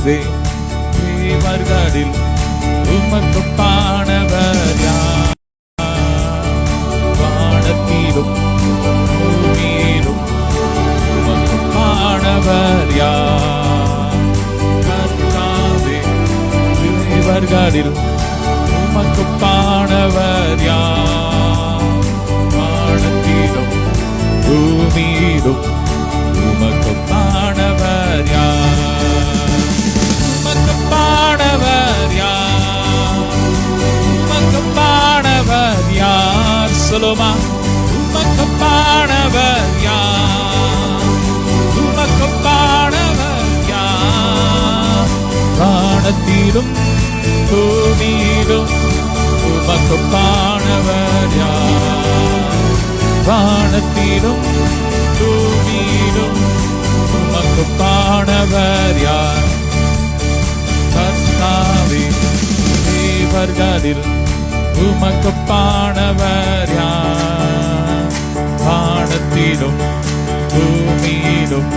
கர்த்தாவே தேவர்களில் உமக்குப்பானவர் யார்? வானத்திலும் பூமியிலும் உமக்குப்பானவர் யார்? கர்த்தாவே தேவர்களில் உமக்குப்பானவர் யார்? வானத்திலும் பூமியிலும் உமக்குப்பானவர் யார்? உமக்குப்பானவர் யார்? உமக்குப்பானவர் யார்? சொல்லுமா, உமக்குப்பானவர் யார்? உமக்குப்பானவர் யார்? வானத்திலும் பூமியிலும் உமக்குப்பானவர் யார்? வானத்திலும் பூமியிலும் உமக்குப்பானவர் யார்? கர்த்தாவே தேவர்களில் உமக்குப்பானவர் யார்? வானத்திலும் பூமியிலும்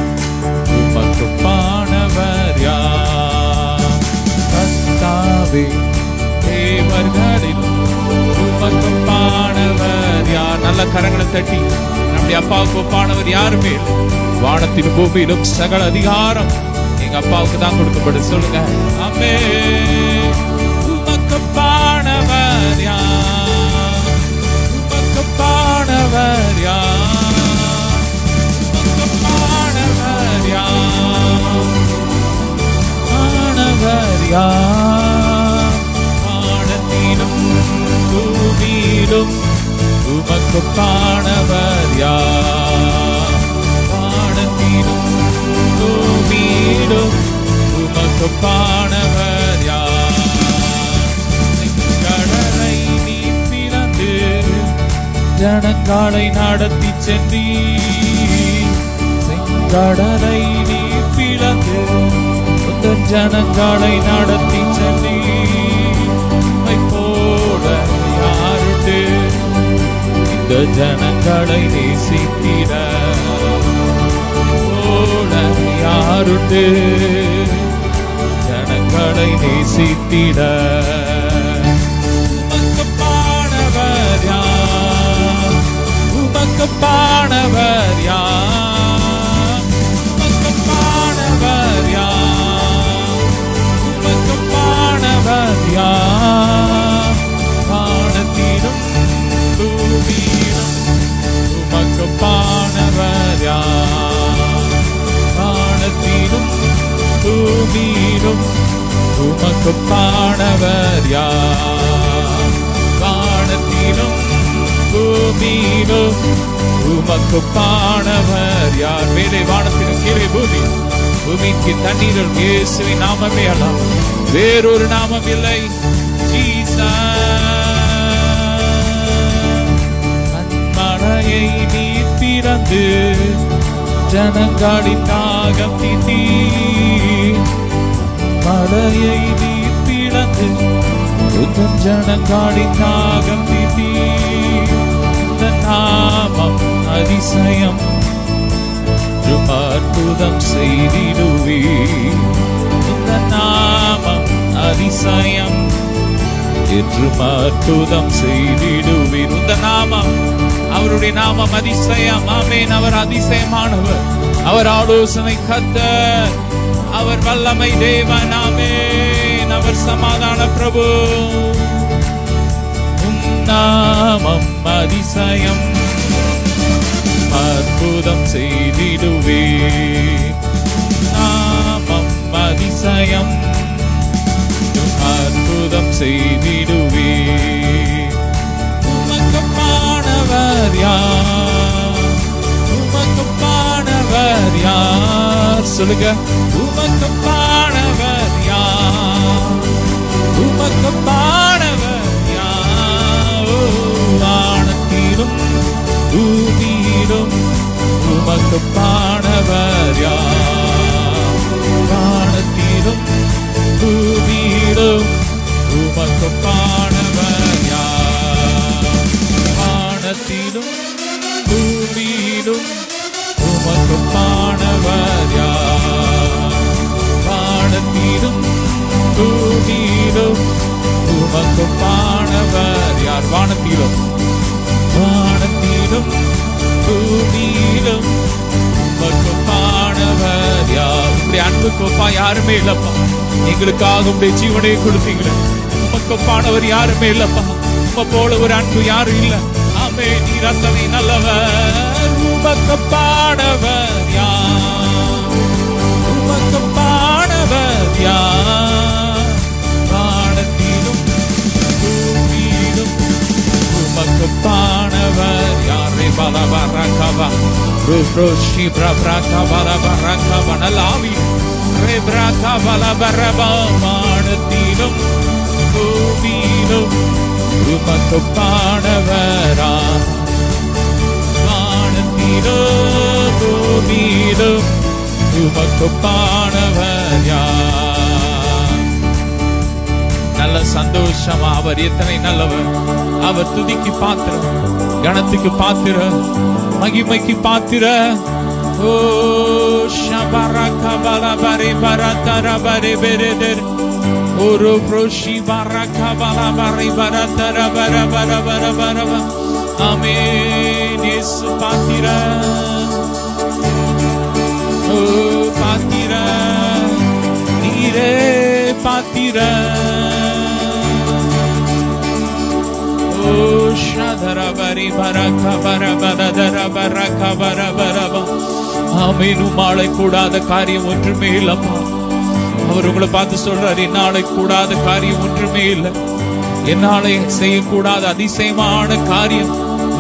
உமக்குப்பானவர் யார்? கர்த்தாவே தேவர்களில் உமக்குப்பானவர் யார்? நல்ல கரங்களை தட்டி நம்முடைய அப்பாவுக்கு ஒப்பானவர் யாருமே வானத்திலும் பூமியிலும் சகல அதிகாரம் எங்க அப்பாவுக்கு தான் கொடுக்கப்படும். சொல்லுங்க, ஆமென். உமக்குப்பானவர் யார்? உமக்குப்பானவர் யார்? உமக்குப்பானவர் யார்? பானவர் யார்? வானத்திலும் பூமியிலும் உமக்குப்பானவர் யார்? வானத்திலும் பூமியிலும் உமக்குப்பானவர் யார்? கடலை நீ பிளந்து ஜனங்களை நடத்தி சென்றீர். செங்கடலை நீ பிளந்து ஜனங்களை நடத்தி சென்றீர். போல யாருண்டு இந்த ஜனங்களை நேசித்திட? போல யாருண்டு ஜனங்களை நேசித்திட? உமக்குப்பானவர் யார்? உமக்குப்பானவர் யார்? உமக்குப்பானவர் யார்? உமக்குப்பானவர் யார்? வானத்திலும் பூமியிலும் உமக்குப்பானவர் யார்? வானத்திலும் பூமியிலும் உமக்குப்பானவர் யார்? வானத்திலும் பூமியிலும் உமக்குப்பானவர் யார்? மேலே வானத்திலும் கீழே பூமி, பூமிக்கு தண்ணீரும் இயேசுவின் நாமமே அல்லாம், வேறொரு நாமம் இல்லை. மழையை நீ பிறந்து ஜனங்களின் தாகம் தீர்த்தி. மழையை நீ பிறந்து ஜனங்களின் தாகம் தீர்த்தி. இந்த நாமம் அதிசயம் அற்புதம் செய்திடுவே. இந்த நாமம் அதிசயம் என்றும் அற்புதம் செய்திடுவீர். இந்த நாமம், அவருடைய நாமம் அதிசயம். ஆமென். அவர் அதிசயமானவர், அவர் ஆலோசனை கர்த்தர், அவர் வல்லமை தேவன். ஆமென். அவர் சமாதான பிரபு. உம் நாமம் அதிசயம் அற்புதம் செய்திடுவே. நாமம் அதிசயம் அற்புதம் செய்திடுவே. உமக்குப்பானவர் யார்? உமக்குப்பானவர் யார்? சொல்லுங்க, உமக்குப்பானவர் யார்? உமக்குப்பானவர் யார்? வானத்திலும் பூமியிலும் உமக்குப்பானவர் யார்? வானத்திலும் பூமியிலும் உமக்குப்பானவர் யார்? வானத்திலும் பூமியிலும் உமக்குப்பானவர் யார்? வானத்திலும் உமக்கொப்பானவர் யார்? வானத்திலும் வானத்திலும் பூமியிலும் உமக்கொப்பானவர் யார்? உங்களுடைய அன்புக்கொப்பா யாருமே இல்லப்பா. எங்களுக்காக உங்களுடைய ஜீவனை கொடுத்தீங்களே, உமக்கொப்பானவர் யாருமே இல்லப்பா. உம போல ஒரு அன்பு யாரும் இல்லை. ஆமே, நீர் அத்தனை நல்லவர். உமக்கொப்பானவர் யார்? உமக்கொப்பானவர் யார்? வானத்திலும் பூமியிலும் உமக்கொப்பானவர் யாரை? பலவரகவா ருப்ரோஷி பிரபரகவலவரகவ நலாவி ரெப்ரகவலவரபா. வானத்திலும் பூமியிலும் உமக்கொப்பானவரா? வானத்திலும் பூமியிலும் உமக்கொப்பானவர் யார்? நல்ல சந்தோஷமா அவர் எத்தனை நல்லவர். அவர் துதிக்கு பாத்திர, கணத்துக்கு பாத்திர, மகிமைக்கு பாத்திர. ஓ ஷபரகபலபரி பரதரபரி பெரதர் ஒரு ப்ரோஷி பரகபலபரி பரதரபரபரபரபரப. ஆமென். இயேசு பாத்திர, ஓ பாத்திர, நீரே பாத்திர. ஓ ஷதரபரி பரகபரபரபரபரபரபரப. ஆமென். உம்மாலே கூடாத காரியம் ஒன்றுமே இல்லப்பா. அவர் உங்களை பார்த்து சொல்றாரு, என்னாலே கூடாத காரியம் ஒன்றுமே இல்லை. என்னாலே செய்யக்கூடாத அதிசயமான காரியம்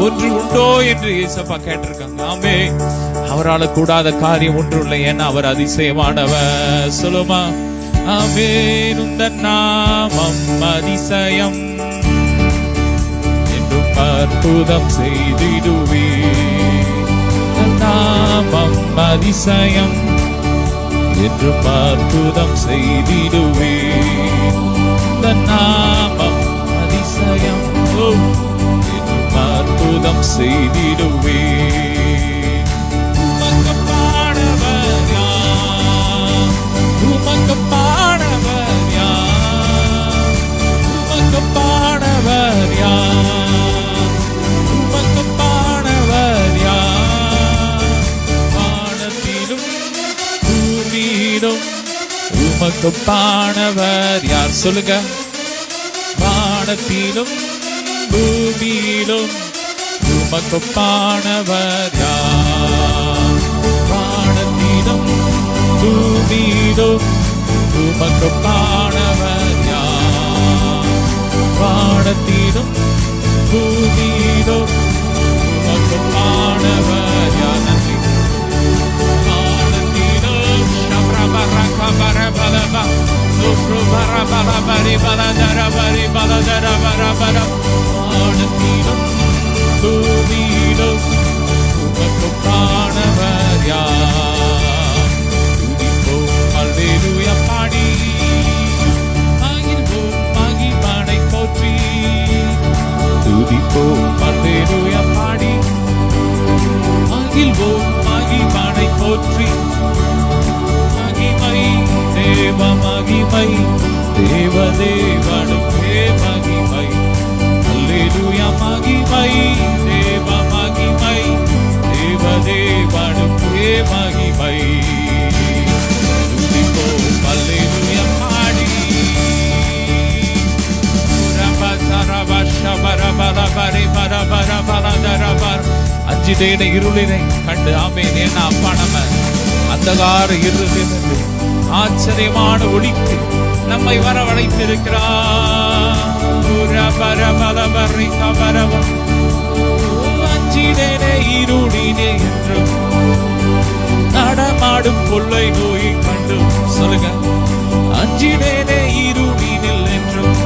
ஒன்று உண்டோ என்று இயேசப்பா கேட்டிருக்காங்க. ஆமே, அவரால் கூடாத காரியம் ஒன்று இல்லை. ஏன்னா அவர் அதிசயமானவர். சொல்லுமா? ஆமென். உந்தன் நாமம் அதிசயம் என்றும் அற்புதம் செய்திடுவே. நாமம் அதிசயம் என்றும் அற்புதம் செய்திடுவே. நாமம் அதிசயம் என்றும் அற்புதம் செய்திடுவே. உமக்கொப்பானவர் யார்? உமக்கொப்பானவர் யார்? உமக்கொப்பானவர் யார்? உமக்கொப்பானவர் யார்? வானத்திலும் பூமியிலும் உமக்கொப்பானவர் யார்? சொல்லுங்க. வானத்திலும் பூமியிலும் உமக்கொப்பானவர் யார்? வானத்திலும் பூமியிலும் உமக்கொப்பானவர் யார்? வானத்திலும் பூமியிலும் உமக்கொப்பானவர் யார்? நன்றி. வானத்திலும் ஷப்ரபரகபரபலப சுப்ருபரபலபரி பலதரபரி பலதரபரபர. வானத்திலும் பூமியிலும் உமக்கொப்பானவர் யார்? துதிப்போம் அல்லேலூயா பாடி, மகிழ்வோம் மகிமையை போற்றி. துதிப்போம் அல்லேலூயா பாடி, மகிழ்வோம் மகிமையை போற்றி. மகிமை தேவ மகிமை, தேவ தேவனுக்கே மகிமை. அல்லேலூயா மகிமை, தேவ மகிமை, தேவ தேவனுக்கே மகிமை. துதிப்போம் அல்லேலூயா பாடி. அஞ்சிதேன இருளினை கண்டு ஆமென். ஏன்னா அப்பா நம்ம அந்தகார இருளிலிருந்து ஆச்சரியமான ஒளிக்கு நம்மை வரவழைத்திருக்கிறார். அஞ்சிடேனே இருளினே என்றும் நடமாடும் கொள்ளை நோயை கண்டு. சொல்லுங்க. அஞ்சிடேனே இருளினில் என்றும்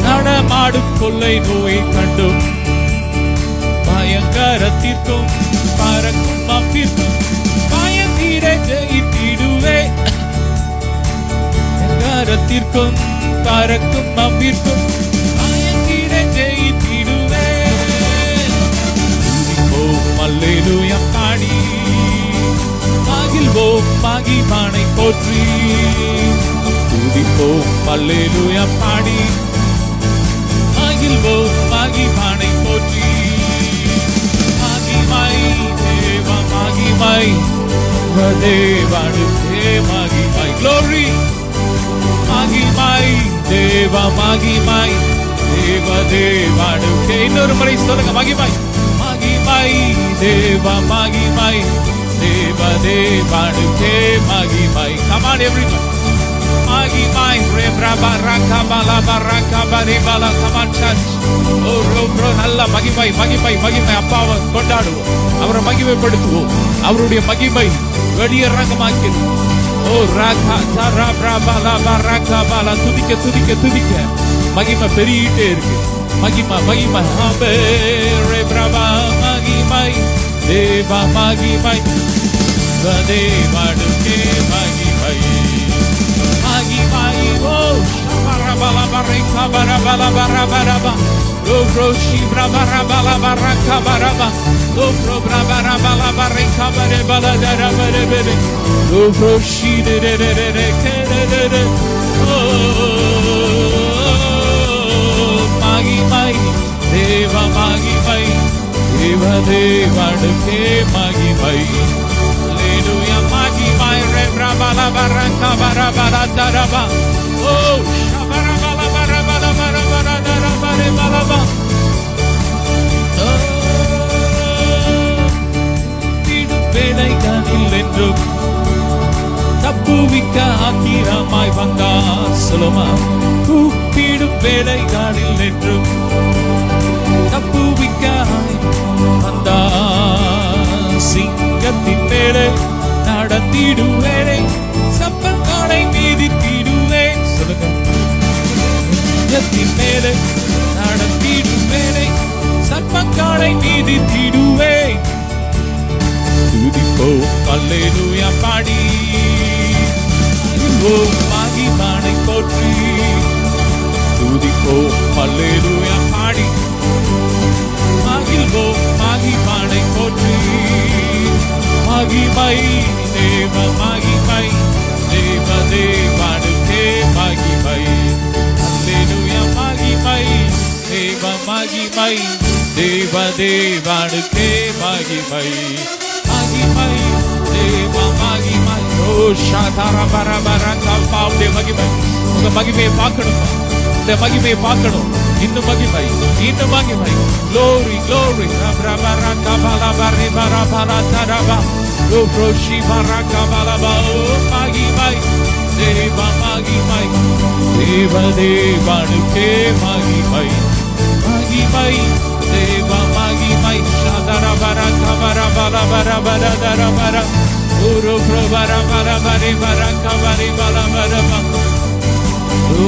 நடமாடும் கொள்ளை நோயை கண்டும். பயங்கரத்திற்கும் பறக்கும் அம்பிற்கும் பயந்தீர ஜெயித்திடுவே. பயங்கரத்திற்கும் பறக்கும் அம்பிற்கும் பயந்தீர ஜெயித்திடுவே. துதிப்போம் அல்லேலூயா பாடி, மகிழ்வோம் மகிமையை போற்றி. துதிப்போம் அல்லேலூயா பாடி மகிழ்வோம் மகிமானை போற்றி. மகிமை தேவ மகிமை தேவனுக்கே மகிமை. Glory மகிமை தேவ மகிமை தேவனுக்கே. இன்னொரு முறை சொல்லுங்க, மகிமை மகிமை தேவ மகிமை தேவனுக்கே மகிமை. Come on everyone. மகிமை ரெப்ரபரக பலபரக பரிபல. Come on church. ஓ ரோப்ரோ நல்ல மகிமை மகிமை மகிமை. அப்பாவை கொண்டாடுவோம், அவரை மகிமைப்படுத்துவோம். அவருடைய மகிமை வெளியரங்கமாக்கிறது. ஓ ராகா தரப்ரபல பரக பல. துதிக்க துதிக்க துதிக்க மகிமை பெருகிட்டே இருக்கு. மகிமை மகிமை ரெப்ரபா மகிமை தேவ மகிமை தேவனுக்கே மகிமை. மகிமை ஓ ஷபரபல பரக பரபல பரபரப. ஓ ரோஷி பிரபரபல பரக பரப. ஓ பிரபரபல பரக பரபல தரபரபர. ஓ ரோஷி டெரெரெரெ கெரெரெரெ. ஓ மகிமை தேவ மகிமை தேவனுக்கே மகிமை. Hallelujah மகிமை ரெப்ரபல பரக பரபல தரப. ஓ ஷபரபல பரபல பரபல தரபரபல. வேலைகளில் என்றும் தப்புவிக்க ஆத்திரமாய் வந்தார். சொல்லுமா, கூப்பிடும் வேலைகளில் என்றும் தப்புவிக்க வந்தார். சிங்கத்தின் மேலே நடத்திடுவேனே, சப்பங்காலை மீதித்திடுவேன். சொல்லுங்க, சிங்கத்தின் மேலே நடத்திடுவேனே, சப்பங்காலை மீதித்திடுவேன். துதிப்போம் அல்லேலூயா பாடி மகிழ்வோம் மகிமானை போற்றி. துதிப்போம் அல்லேலூயா பாடி மகிழ்வோம் மகிமானை போற்றி. மகிமை தேவ மகிமை தேவனுக்கே மகிமை. அல்லேலூயா மகிமை தேவ மகிமை தேவனுக்கே மகிமை. மகிமை தேவ மகிமை. ஓ ஷாதார பரபர கல்பாவுடைய மகிமை. உங்க மகிமையை பார்க்கணும், இந்த மகிமையை பார்க்கணும். இன்னும் மகிமை இன்னும் மகிமை. Glory glory ரபரபர கபல பரிபர பரதரப. ஓ ரோஷி பரக பலப. ஓ மகிமை தேவ மகிமை தேவனுக்கே மகிமை. மகிமை தேவ மகிமை. ஷதரபர கபர பலபர பரதரபர. ஓ பிரபர பரபரி பரக பரிபல பரப. ஓ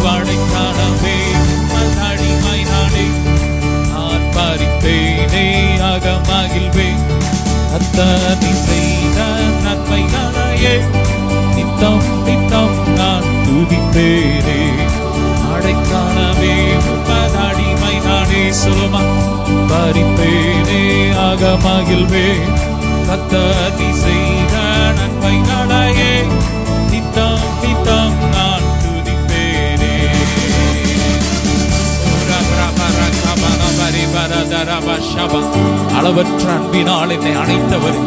வாடைக்கானவே மதாடிமை நாடே, நான் பறிப்பேனே அகமகிழ்வேன். அத்தனை செய்த நன்மைகளையே நித்தம் நித்தம் நான் துதிப்பேனே. அடைக்கானவே மதாடிமை நாடே. சொல்லுமா, பறிப்பேனே அகமகிழ்வேன். அத்தனை செய்த நன்மைகளையே நித்தம் நித்தம் நான் துதிப்பேனே. அளவற்ற அன்பினால் என்னை அணைத்தவரே,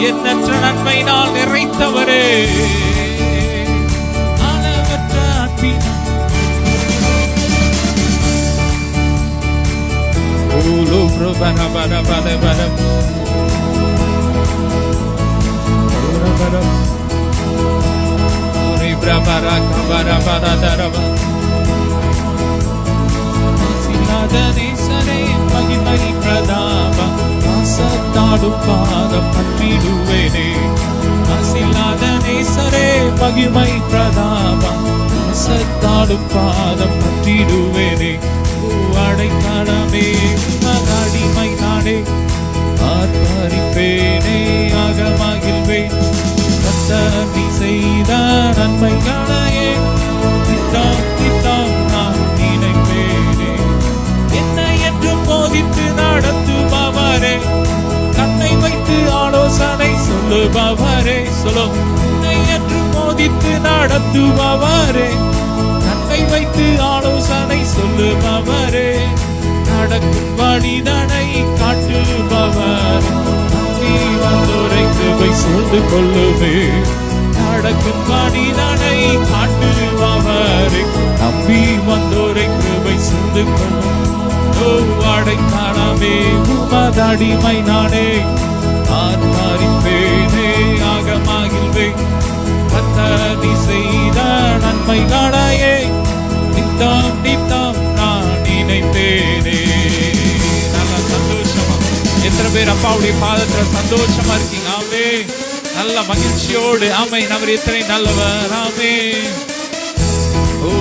எண்ணற்ற நன்மையினால் நிறைத்தவரே. அளவற்ற அன்பினால் ஓலோ பிரபர பர பர பர பிரபர கபர பர தரவ. நேசரே மகிமை பிரதாப, வாசத்தாடும் பாதம் பற்றிடுவேனே. அசில்லாத நேசரே மகிமை பிரதாப, வாசத்தாடும் பாதம் பற்றிடுவேனே. அடைக்கலமே மகாடிமை நாடே, ஆர்ப்பரிப்பேனே அகமகிழ்வேன். கர்த்தர் செய்த நன்மைகளையே நித்தம் நித்தம் நான் நினைப்பேனே. என்னை என்று போதித்து நடத்துபவரே, கண்ணை வைத்து ஆலோசனை சொல்லுபவரே. சொல்லும், என்னை என்று போதித்து நடத்துபவரே, நன்மை வைத்து ஆலோசனை சொல்லுபவரே, நடக்கும் வழிதனை காட்டுபவர், நம்பி வந்தோரை கிருபை சூழ்ந்து கொள்ளுவே. நடக்கும் வழிதனை காட்டுபவரே, நம்பி வந்தோரை கிருபை சூழ்ந்து கொள்ளும். அடைக்காலமே உமதடிமை நானே, ஆர்ப்பரிப்பேனே ஆகமாகில்வே. கர்த்தர் செய்த நன்மைகளையே நித்தம் நித்தம் நான் நினைப்பேனே. நல்ல சந்தோஷமா எத்தனை பேர் அப்பாவுடைய பாதத்துல சந்தோஷமா இருக்கீங்க? ஆமே. நல்ல மகிழ்ச்சியோடு ஆமை. அவர் எத்தனை நல்லவர். ஆமே. ஓ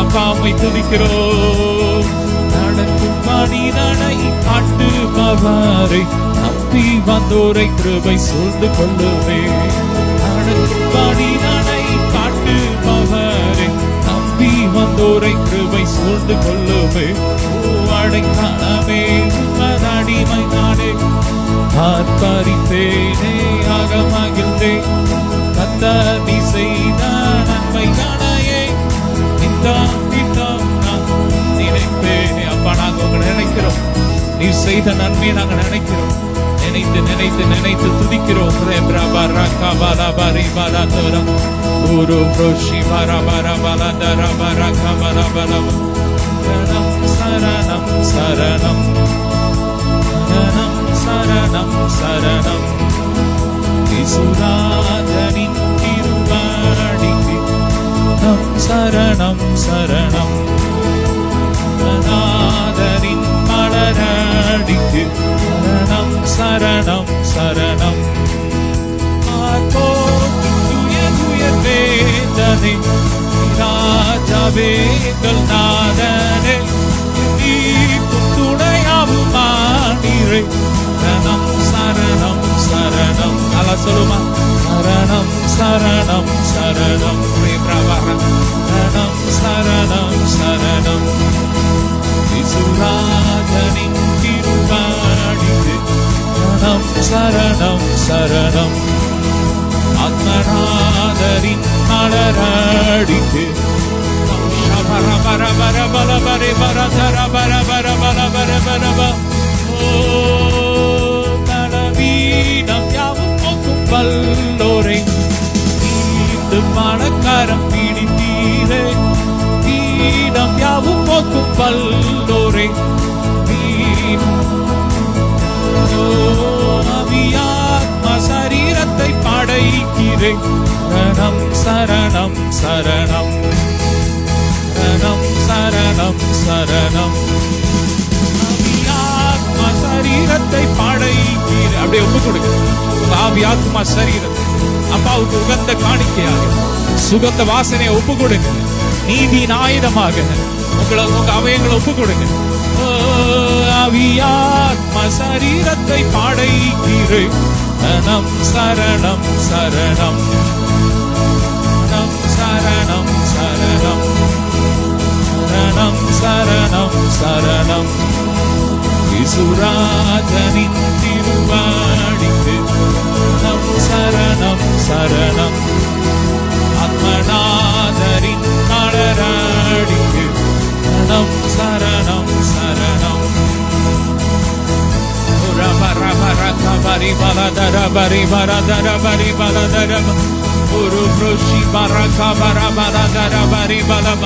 அப்பாவை துதிக்கிறோம். நடக்கும் மனிதனை காட்டுபவரை, நம்பி வந்தோரை கிருபை சூழ்ந்து கொள்ளுவே. நடக்கும் மனிதனை காட்டுபவரை, நம்பி வந்தோரை கிருபை சூழ்ந்து கொள்ளுவே. அடைக்காலமே உமதடிமை நானே, ஆர்ப்பரிப்பேனே ஆகமகிழ்ந்தே. கர்த்தர் செய்த நன்மைகளையே நித்தம் நித்தம் நான் நினைப்பேனே. அப்பா, நாங்க உங்களை நினைக்கிறோம். நீர் செய்த நன்மையை நாங்க நினைக்கிறோம். நினைத்து நினைத்து நினைத்து துதிக்கிறோம். சரணம் சரணம் சரணம் சரணம் இசுராஜனின் திருவடிக்கு சரணம் சரணம். நாதரின் மலரடிக்கு சரணம் சரணம் சரணம். வேதனை ராஜாவேங்கள் நாதனே, துணையாவும் மாநிறை. சரணம் சரணம் சரணம். நல்லா சொல்லுமா? சரணம் சரணம் சரணம். சரணம் சரணம் சரணம். இசுராஜனின் திருவடிக்கு சரணம் சரணம் சரணம். ஆத்மநாதரின் மலரடிக்கு பலவீனம் யாவும் போக்கும் வல்லோரை, நீண்டு மனக்காரம் பிடித்தீரே. பீடம் யாவும் போக்கும் வல்லோரை, ஆவியாத்ம சரீரத்தை படைக்கிறேன். சரணம் சரணம் சரணம் சரணம் சரணம் சரணம். ஆவியாத்ம சரீரத்தை படைக்கிறேன். அப்படியே ஒப்பு கொடுங்க. ஆவியாத்மா சரீரத்தை அப்பாவுக்கு உகந்த காணிக்கையாக, சுகந்த வாசனையை ஒப்பு கொடுங்க. நீதியின் ஆயுதமாக உங்க அவயங்களை ஒப்பு கொடுங்க. ஆவியாத்ம சரீரத்தை படைக்கிறேன். சரணம் சரணம் சரணம் சரணம் சரணம் சரணம் சரணம் சரணம். இசுராஜனின் திருவடிக்கு சரணம் சரணம். ஆத்மநாதரின் மலரடிக்கு சரணம் சரணம் சரணம். பரி பலதர பரி பரதர பரி பலதர ஒரு புருஷி பரக பர பலதர பரி பலம.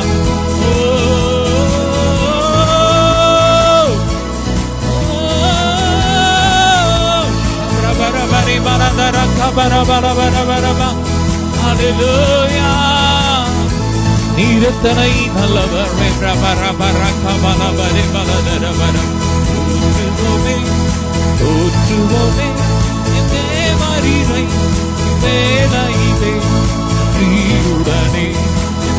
பரி பலதர கபர பல பர பரப. ஹல்லேலூயா. நீரத்தனை நல்லவர். பர பரக பல பரி பலதர பர. தோற்றுவோமே தேவரீரை வேலையிலே நீருடனே.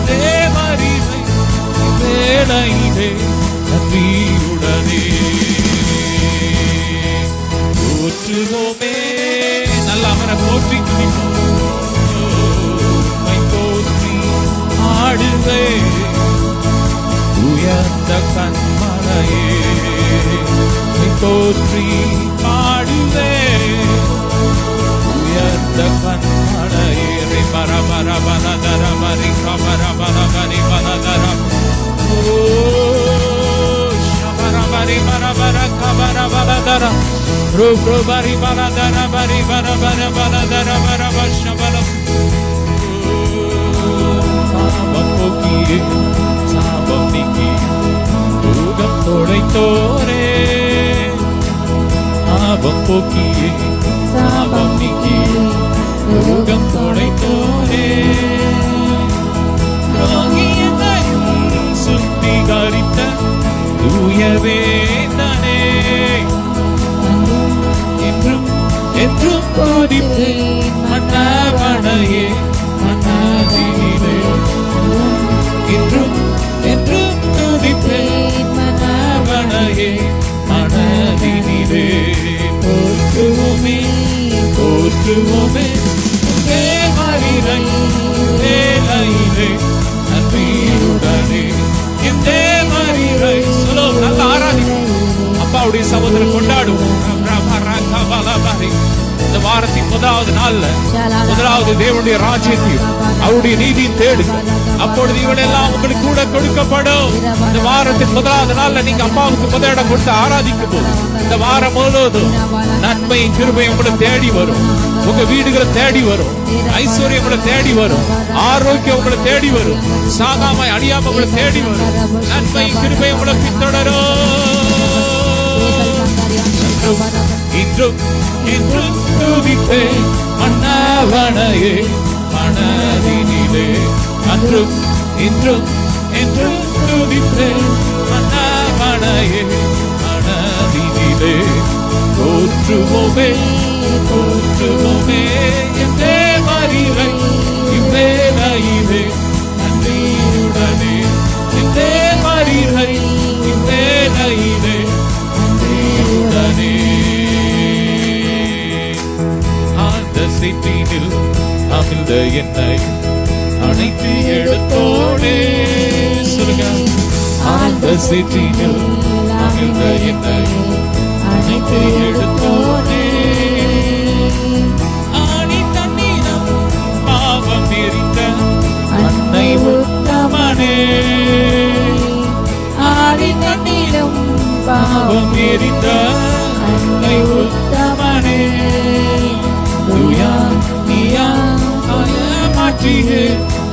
தேவரீரை வேலையிலே நன்றியுடனே போற்றுவோமே. நல்ல அவரை போற்றி போற்றி ஆடுவே உயர்ந்த கண்மலையே போற்றி பாடுவே உயர்ந்த கண்மலையே. பரபரபரதரபரி கபரபரபரி பரதரம் ஓ ஷபரபரி பரபர கபரபரதரம் ருப்ருபரி பரதரபரி பரபர பரதரபரப ஷபரம் பாவம் போக்கியே சாபம் நீக்கி ரோகம் தொடைத்தோரே. பாவம் போக்கியே சாபம் நீக்கி ரோகம் தொடைத்தோரே. சுத்திகரித்த தூயவேதனே என்றும் என்றும் துதிப்பேன் மன்னவனையே மன்னதினிலே. என்றும் என்றும் துதிப்பேன் மன்னவனையே மனதினிலே. போற்றுவோமே போற்றுவோமே தேவரிலை வேலையிலே நன்றியுடனே என் தேவரிலை. சொல்லோ நல்ல ஆராதிப்போம், அப்பாவுடைய சகோதரர் கொண்டாடுவோம். இந்த வாரத்தின் முதலாவது நாள்ல முதலாவது தேவனுடைய ராஜ்யத்தையும் அவருடைய நீதியும் தேடுங்க, அப்பொழுது இவளெல்லாம் உங்களுக்கு கூட கொடுக்கப்படும். இந்த வாரத்தின் முதலாவது நாள்ல நீங்க அப்பாவுக்கு முதலிடம் கொடுத்து ஆராதிக்கும் போது இந்த வாரம் முழுவதும் நன்மையும் கிருபையும் உங்களை தேடி வரும். உங்க வீடுகளை தேடி வரும், ஐஸ்வர்யம் உங்களை தேடி வரும், ஆரோக்கியம் உங்களை தேடி வரும், சாகாம அழியாம உங்களை தேடி வரும். நன்மையும் கிருபையும் உங்களை பின்தொடரும். இன்றும் இன்றும் துதிப்பேன் மன்னவனையே மனதினிலே. அன்றும் இன்றும் என்றும் துதிப்பேன் மன்னவனையே மனதினிலே. போற்றுவோமே போற்றுவோமே என் தேவரிலை இவ்வேளையிலே நன்றியுடனே. என் தேவரிலை இவ்வேளையிலே நன்றியுடனே. அந்த சிற்றினில் அமிழ்ந்த என்னை அனைத்து எடுத்தோடே. சொல்லுங்க, அந்த சிற்றினில் அமிழ்ந்த என்னை அனைத்து எடுத்தோடே. ஆணி தண்ணீரம் பாவம் எரித்த அன்னை உத்தமனே. ஆணி தண்ணீரம் பாவம் எரித்த அன்னை உத்தமனே. துயா நீயா மாற்றியே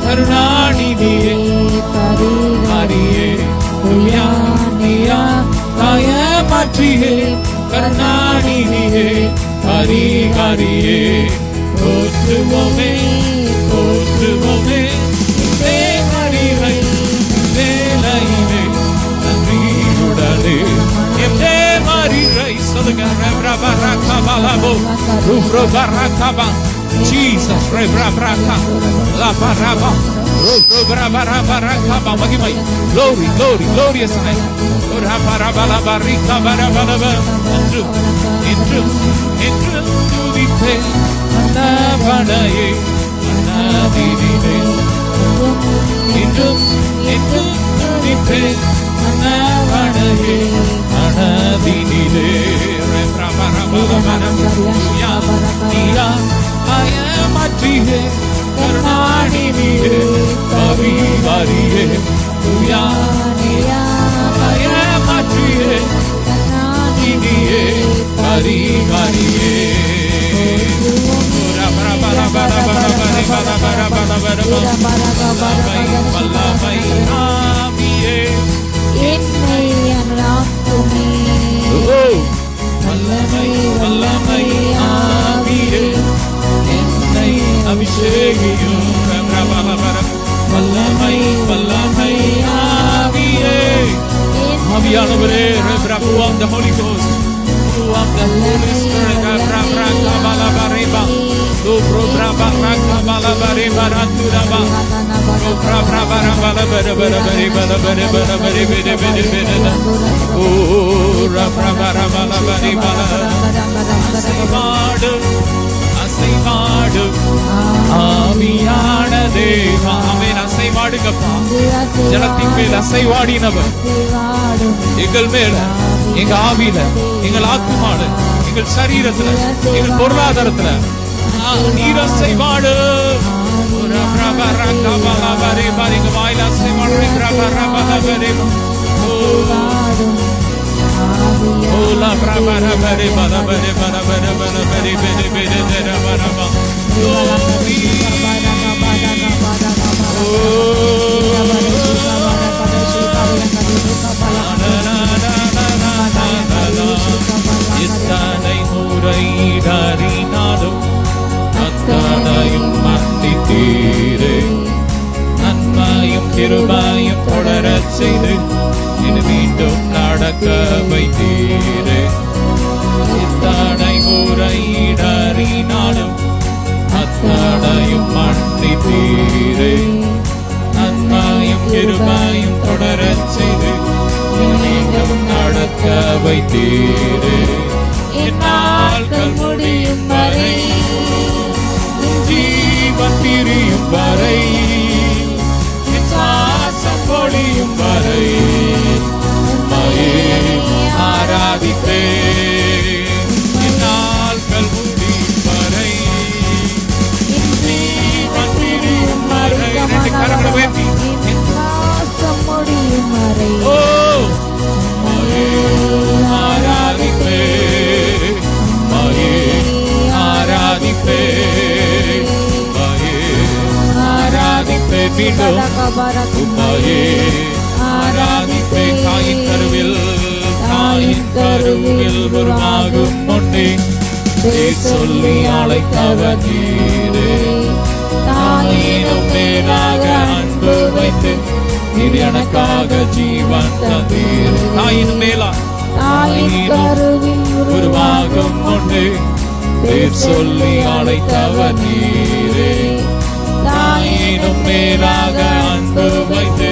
கருணாநிதியே பரிகாரியே. துயா நீயா மாற்றியே கருணாநிதியே பரிகாரியே. போற்றுவோமே போற்றுவோமே தேவரிலை வேலையிலே நன்றியுடனே என் தேவரிலை. சொல்லுங்க, Jesus, மகிமை, glory, glory, glorious name. என்றும் என்றும் என்றும் துதிப்பேன் மன்னவனையே மனதினிலே. என்றும் என்றும் துதிப்பேன் மன்னவனையே மனதினிலே. மாற்றியே கருணாநிதியே பரிகாரியே. துயா மாற்றியே கருணாநிதியே பரிகாரியே. வல்லமை ஆவியே என்னை அனுராக்குமே. வல்லமை வல்லமை ஆவியே என்னை அபிஷேகியும். வல்லமை வல்லமை ஆவியே ஆவியானவரே. Who of the Holy Ghost, who of the Holy Spirit, ஆவியான தேவா. ஆமென். அசைவாடுங்கப்பா. ஜலத்தின் மேல் அசைவாடினவர் எங்கள் மேல, எங்க ஆவியில, எங்கள் ஆத்மால, எங்கள் சரீரத்துல, எங்கள் பொருளாதாரத்துல நீர் அசைவாடு. எங்க வாயில அசைவாடு. எத்தனை முறை அறினாலும் அத்தனையும் மன்னித்தீரே. நன்மையும் கிருபையும் தொடரச் செய்து இது மீண்டும் நடக்க வைத்தீரே. எத்தனை முறை அறினாலும் அத்தனையும் மன்னித்தீரே. நன்மையும் கிருபையும் தொடரச் செய்து மீண்டும் நடக்க வைத்தீரே. என் நாட்கள் முடியும் வரை, ஜீவன் பிரியும் வரை, என் சுவாசம் பொழியும் வரை உம்மையே ஆராதிப்பேன். என் நாட்கள் முடியும் வரை, ஜீவன் பிரியும் வரை. ரெண்டு கரங்களை உயர்த்தி மீண்டும் உம்மையே ஆராதிப்பேன். தாயின் கருவில் உருவாகும் முன்னே சொல்லி அழைத்தவர் நீரே. தாயினும் மேலாக அன்பு வைத்து நீர் எனக்காக ஜீவன் தந்தீர். தாயின் மேலா உருவாகும் முன்னே சொல்லி அழைத்தவர் நீரே. தாயினும் மேலாக அன்பு வைத்து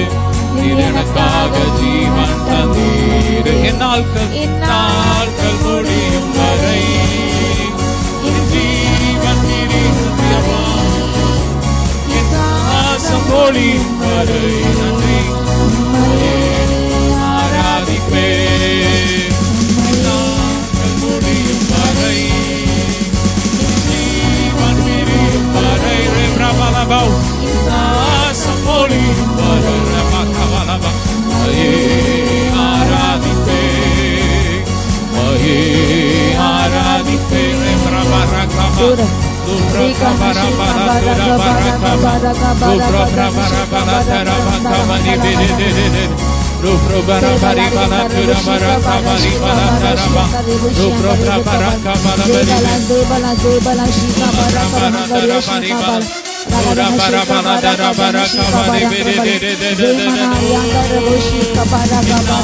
நீர் எனக்காக ஜீவன் தந்தீர். என் நாட்கள் முடியும் வரை, ஜீவன் என் சுவாசம் பொழியும் வரை நன்றி ஆராதிப்பேன்.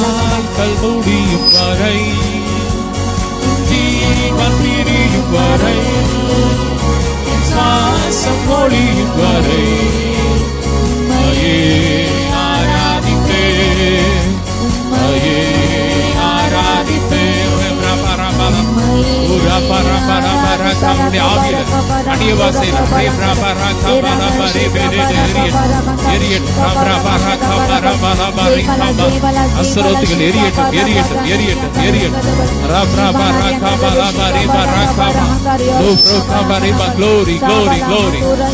நாட்கள் முடியும் வரை, ஜீவன் பிரியும் வரை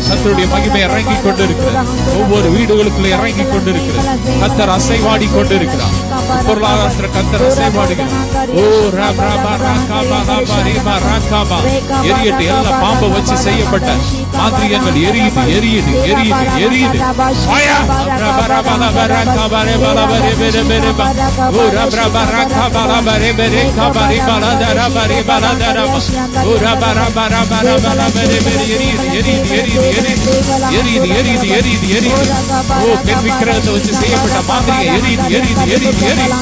கர்த்தருடைய மகிமை இறங்கிக் கொண்டிருக்கிறது. ஒவ்வொரு வீடுகளுக்குள்ள இறங்கிக் கொண்டிருக்கிறது. கர்த்தர் அசைவாடி கொண்டிருக்கிறார். பொருளாதாரத்தில் கர்த்தர் அசைவாடுகிறார். எரியட்டு எல்லா பாம்பை வச்சு செய்யப்பட்ட மாந்திரியங்கள் எரியுது எரியுது எரியுது எரியுது. பெண் விக்கிரகத்தை வச்சு செய்யப்பட்ட மாந்திரியம் எரியுது எரியுது எரியுது எரியுது.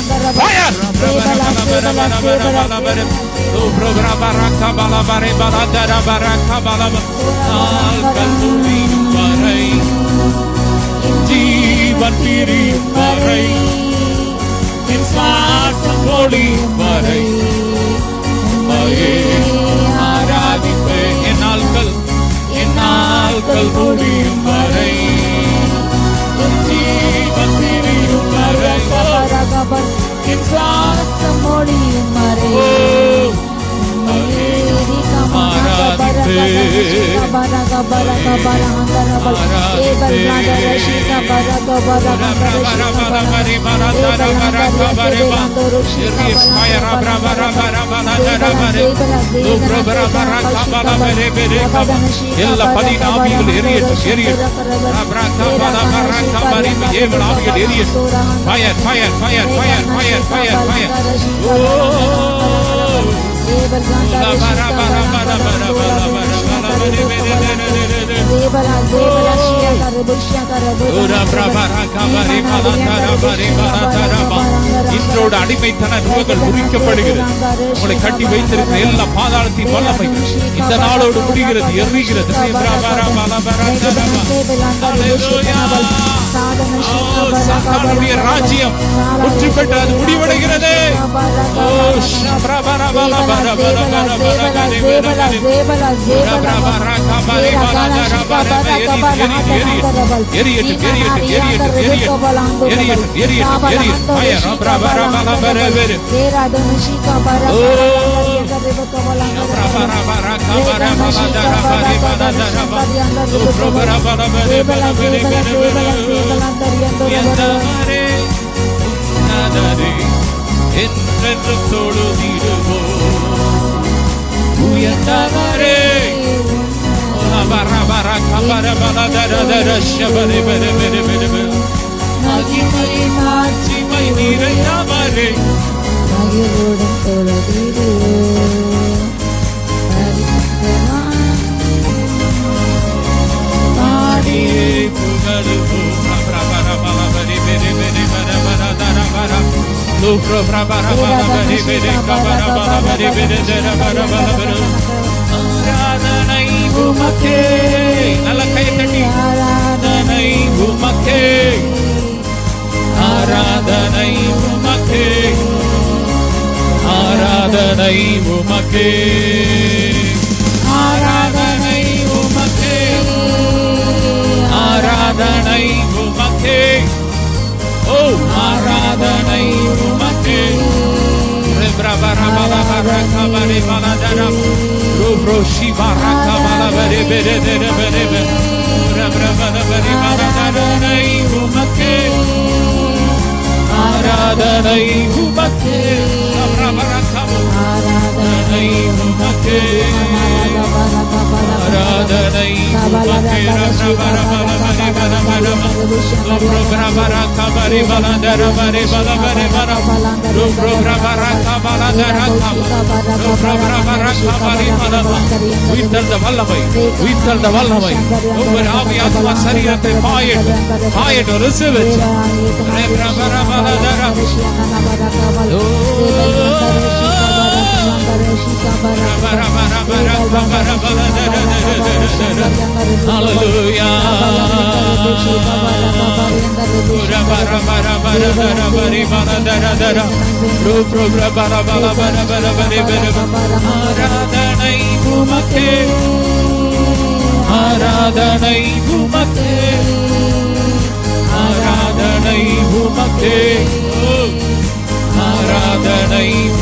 ஜீவன் பிரியும் வரை என் சுவாசம் ஒளியும் வரை உம்மையே ஆராதிப்பேன். என் நாட்கள் முடியும் வரை என் ஜீவன் பிரியும் வரை என் சுவாசம் ஒளியும் வரை எல்லா பதினாவிகள் எரியட்டும் எரியட்டும். ஏவல் ஆவிகள் எரியட்டும். Fire fire fire fire fire fire fire. இன்றோடு அடிமைத்தன நுகங்கள் முறிக்கப்படுகிறது. உங்களை கட்டி வைத்திருக்கிற எல்லா பாதாளத்தின் வல்லமைகள் இந்த நாளோடு முடிகிறது, எறிகிறது. சாத்தானுடைய ராஜ்யம் முற்றி பெற்று அது முடிவடைகிறது. என்றென்றும் தொழுதிடுவோம் உயர்ந்தவரே. மாட்சிமை நிறைந்தவரே மகிழுடன் தொழுதிடுவோம் பாடியே புகழுவோம். ஆராதனை உமக்கே. நல்ல கையை தட்டி ஆராதனை உமக்கே, ஆராதனை உமக்கே, ஆராதனை உமக்கே, ஆராதனை உமக்கே, ஆராதனை உமக்கே. ஓ ஆராதனை உமக்கே. ஆராதனை உமக்கே, ஆராதனை உமக்கே, ஆராதனை வல்லமை உயிர்த்தெழுந்த வல்லமை ஒவ்வொரு ஆவியாத்மா சரீரத்தை பாயட்டும். Receive it. Hallelujah. ஆராதனை உமக்கே, ஆராதனை உமக்கே, ஆராதனை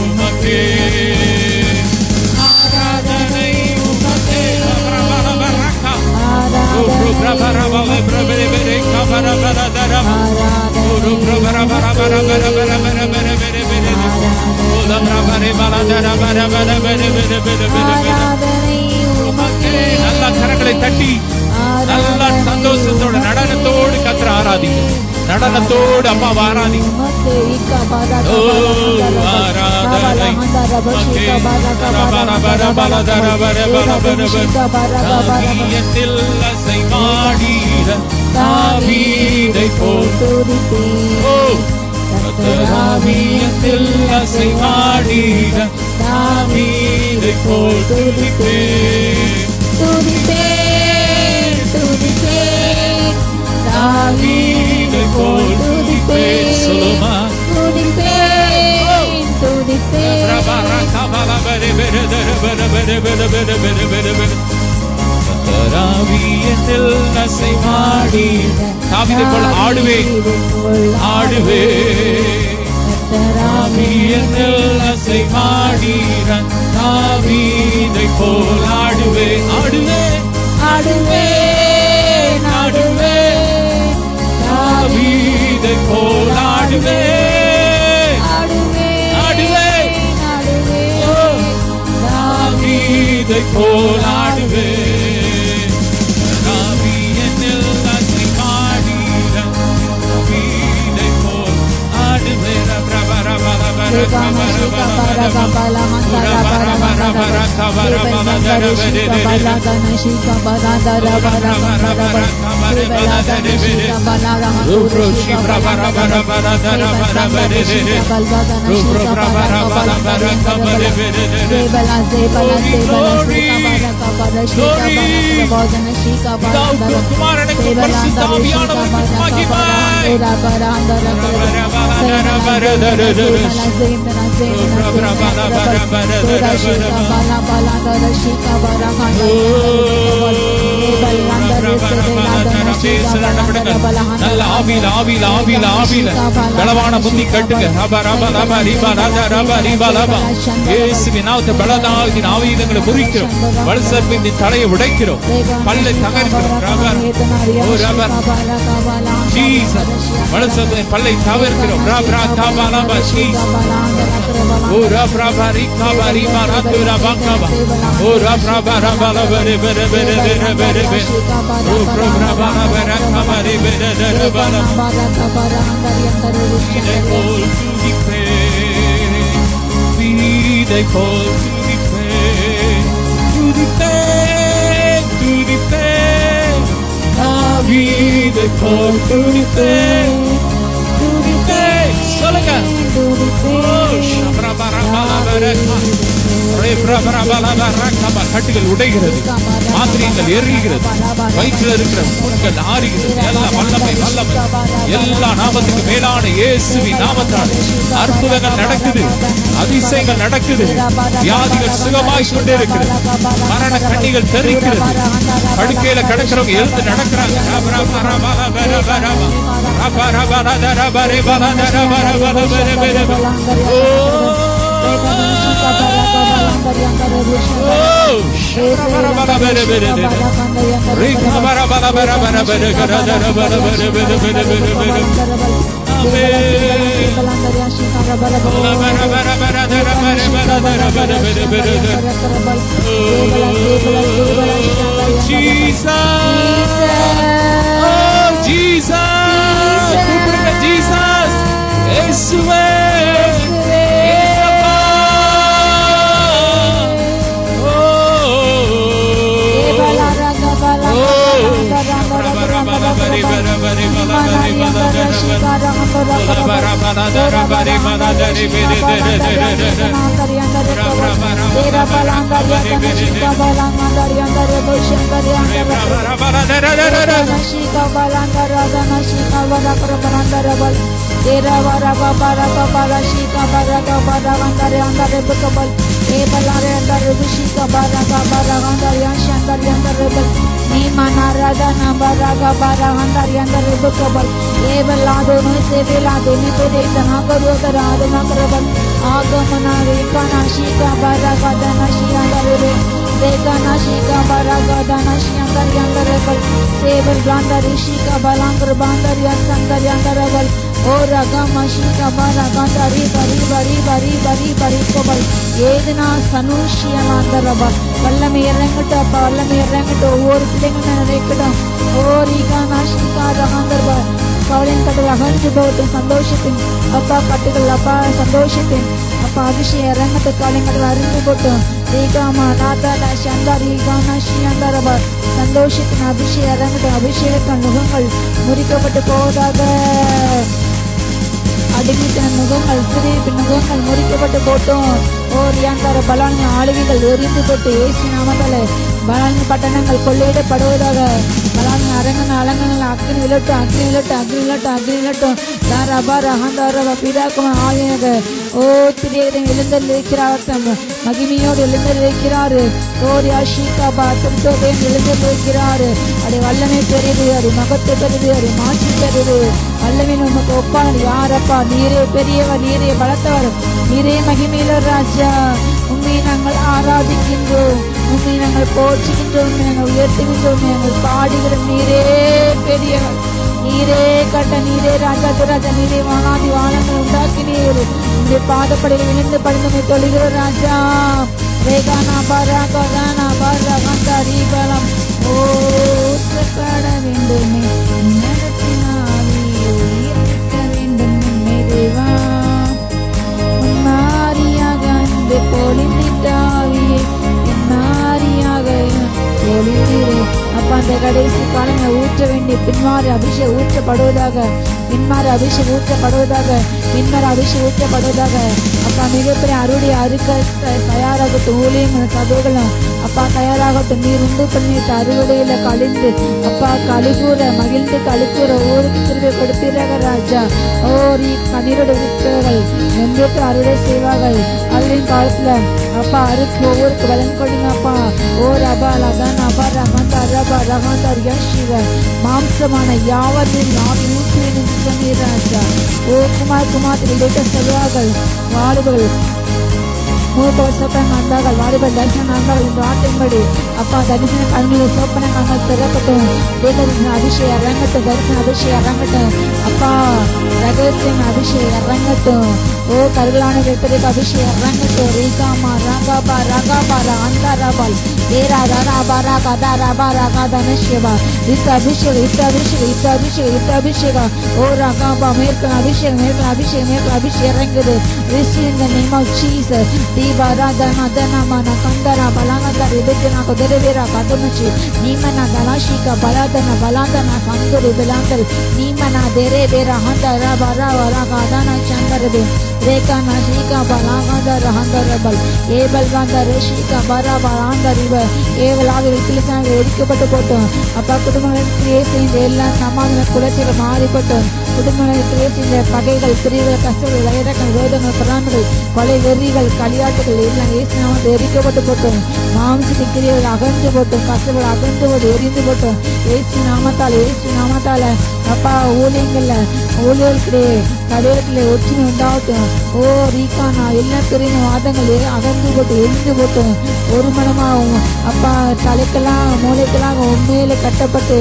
உமக்கே, ஆராதனை உமக்கே, ஆராதனை உமக்கே. நல்ல கரங்களை தட்டி நல்ல சந்தோஷத்தோடு நடனத்தோடு கர்த்தரை ஆராதிங்க. நடனத்தோடு அம்மாவை ஆராதிங்க. தாவீதை போல் தாவீதில் அசைவாடிட தாவீதை போல் துதிப்பேன் துதிப்பேன் துதிப்பேன் தாவீதை போல் கர்த்தராவியனில் அசைவாடி தாவீதை போல் ஆடுவேன் கர்த்தராவியனில் அசைவாடி தாவீதை போல் ஆடுவேன் தாவீதை போல் ஆடுவேன் தாவீதை போல் ஆடுவேன் தாவீதில் அசைவாடி தாவீதை போல் ஆடுவேன் பலவான புத்தி கட்டுங்க ஆயுதங்களை முறிக்கிறோம் வலுசர்ப்பின் தலையை உடைக்கிறோம் பல்லை தகர்க்கிறோம் வலுசர்ப்பின் பல்லை தவிர்க்கிறோம் வீதை போல் துதிப்பேன் சொல்லுங்க கட்டுகள் உடைகிறது மாத்திரைகள் எரிகிறது வயிற்றில் இருக்கிற புண்கள் ஆறுகிறது எல்லாம் வல்லமை எல்லா நாமத்துக்கு மேலான இயேசுவின் நாமத்தால் அற்புதங்கள் நடக்குது அதிசயங்கள் நடக்குது வியாதிகள் சுகமாய் கொண்டே இருக்கிறது மரண கண்ணிகள் தெரிக்கிறது படுக்கையில கிடக்கிறவங்க எழுந்து நடக்கிறாங்க சந்தோஷத்தின் அப்பா கட்டுகள் அப்பா சந்தோஷத்தின் அப்பா அதிசய ரங்கத்தை காலங்கள் அறிந்து போட்டோம் சந்தோஷத்தின் அபிஷேக ரங்கத்தின் அபிஷேக முகங்கள் முறிக்கப்பட்டு போவதாக. அடிமைத்தின முகங்கள் சிறிய முகங்கள் முறிக்கப்பட்டு போட்டோம். ஓரியாந்தார பலானின் ஆளுகைகள் எரிந்து போட்டு ஏசி நாமத்தால பலானின் பட்டணங்கள் கொள்ளையிடப்படுவதாக. பலான அரங்கன அலங்கன அக்னி விழட்டும், அக்னி விழட்டும், அக்னி விழட்டும், அக்னி விழட்டும். தாராபா ரஹந்தாரபா பிதாக்குமா ஆவியாக ஓ திரியகன் எழுந்தல் இருக்கிறார், மகிமையோடு எழுந்தல் இருக்கிறாரு. ஓரியா ஷீகாபா திருத்தோகையும் எழுந்தல் இருக்கிறாரு. அடி வல்லமை பெரியது, அடி மகத்து பெரியது, அடி மாற்றி பெரியது. வல்லமை நமக்கு ஒப்பானது யாரப்பா? நீரே பெரியவர், நீரே பலத்தவர், நீரே மகிமையில ராஜா. உண்மையை நாங்கள் ஆராதிக்கின்றோம், உண்மையை நாங்கள் போற்றுகின்றோம், நாங்கள் உயர்த்துகின்றோம், நாங்கள் பாடுகிறோம். நீரே பெரியவர், நீரே கட்ட, நீரே ராஜா ராஜா, நீரே வானாதி வானங்கள் உண்டாக்கினீர். உங்களுடைய பாதப்படையில் விழுந்து படுந்தமை தொழுகிற ராஜா. ரேகானா பராகானா பராகந்தா ரீகலம் ஓசப்பட வேண்டுமே, நடத்தினாவி உயிர்க்க வேண்டும் மேதேவா. மாரியாக அந்த பொழிந்திட்டாவியே, என் மாரியாக பொழிந்தீரே. அப்பா அந்த கடைசி காலங்களை ஊற்ற வேண்டிய பின்மாறு அபிஷேகம் ஊற்றப்படுவதாக, பின்மாறு அபிஷேகம் ஊற்றப்படுவதாக, பின்மாறு அபிஷேகம் ஊற்றப்படுவதாக. அப்பா மிகப்பெரிய அருடைய அறுக்க தயாராகட்டும், ஊழியங்களும் சபைகளும் அப்பா தயாராகட்டும். நீர் உண்டு பண்ணிட்டு அறுவடையில கழிந்து அப்பா கழிகூற மகிழ்ந்து கழிக்கூற ஊருக்கு திரும்ப கொடுப்பீராக ராஜா. ஓ நீ கண்ணீரோடு இருக்கிறவர்கள் எங்களுக்கு அறுவடை செய்வார்கள். அறுவடையின் காலத்துல அப்பா அறுக்கு ஒவ்வொருக்கு பலன் கொடுங்க அப்பா. ஓ ரபா லதான் அப்பா ரகந்தா ரபா ரகந்தா யஷிவ மாம்சமான யாவரின் ஆவி ஊற்றுவேன் சொன்னீர் ராஜா. ஓ குமார் குமார்த்திகள் செல்வார்கள், வாழுகள் மூத்தவர் சொப்பனை வந்தார்கள், வாலிபர் தரிசனம் வந்தார்கள் என்று ஆட்டின்படி அப்பா தரிசன கண்களில் சொப்பனை கண்கள் திறக்கட்டும். தேகத்தின் அபிஷேகம் இறங்கட்டும், தரிசன அபிஷேகம் இறங்கட்டும் அப்பா. ரகசியம் அபிஷேகம் இறங்கட்டும். ஓ கருகலான வெப்பதிக்கு அபிஷேகம் இறங்கட்டும். ரீகாமா ராகாபா ராகாபா அந்த ராபால் ஏரா ராபா ராகா ராபா ராகா தனஷேபா இத்த அபிஷேகம் இத்த அபிஷேகம் இத்த அபிஷேகம் இத்த அபிஷேகம். ஓ ராகாபா மேற்கொள்ள அபிஷேகம் மேற்கொள்ள அபிஷேகம் மேற்கொள்ள அபிஷேகம் இறங்குது. Receive in the name of Jesus. Dibaradana Danamana Kandara Balanga Rebekana Kodera Kadamuchi Nimana Dalashika Baladana Baladana Kanduru Belandal Nimana Dere Bera Handara Bara Ragadana Chandarbe Rekana Shika Balanga Rahandarabal Ebal Ganda Reshika Bara Baranda River Eval Kilsan Erikapatu Potom Apakutuman creation Ella Namana Kulacha Maripaton Kutuman creation the Pagagal Trival Castle Layak and Rodan Parangal Pale Verigal Kaliatugal எல்லாம் இயேசு நாமத்தில் எரிக்கப்பட்டு போட்டோம். மாம்சத்தின் கிரியைகள் அகன்று போட்டோம், கசவுகள் அகன்று போட்டு எரிந்து போட்டோம். இயேசு நாமத்தால் இயேசு நாமத்தால அப்பா ஊழியங்கள்ல ஊழியர்களுடைய தலைவர்களே ஒற்றுமை உண்டாகட்டும். ஓ ரீகானா எல்லா பெரிய வாதங்கள் அகன்று போட்டு எரிந்து போட்டோம். ஒரு மனமாகவும் அப்பா தலைக்கெல்லாம் மூளைக்கெல்லாம் உண்மையில கட்டப்பட்டு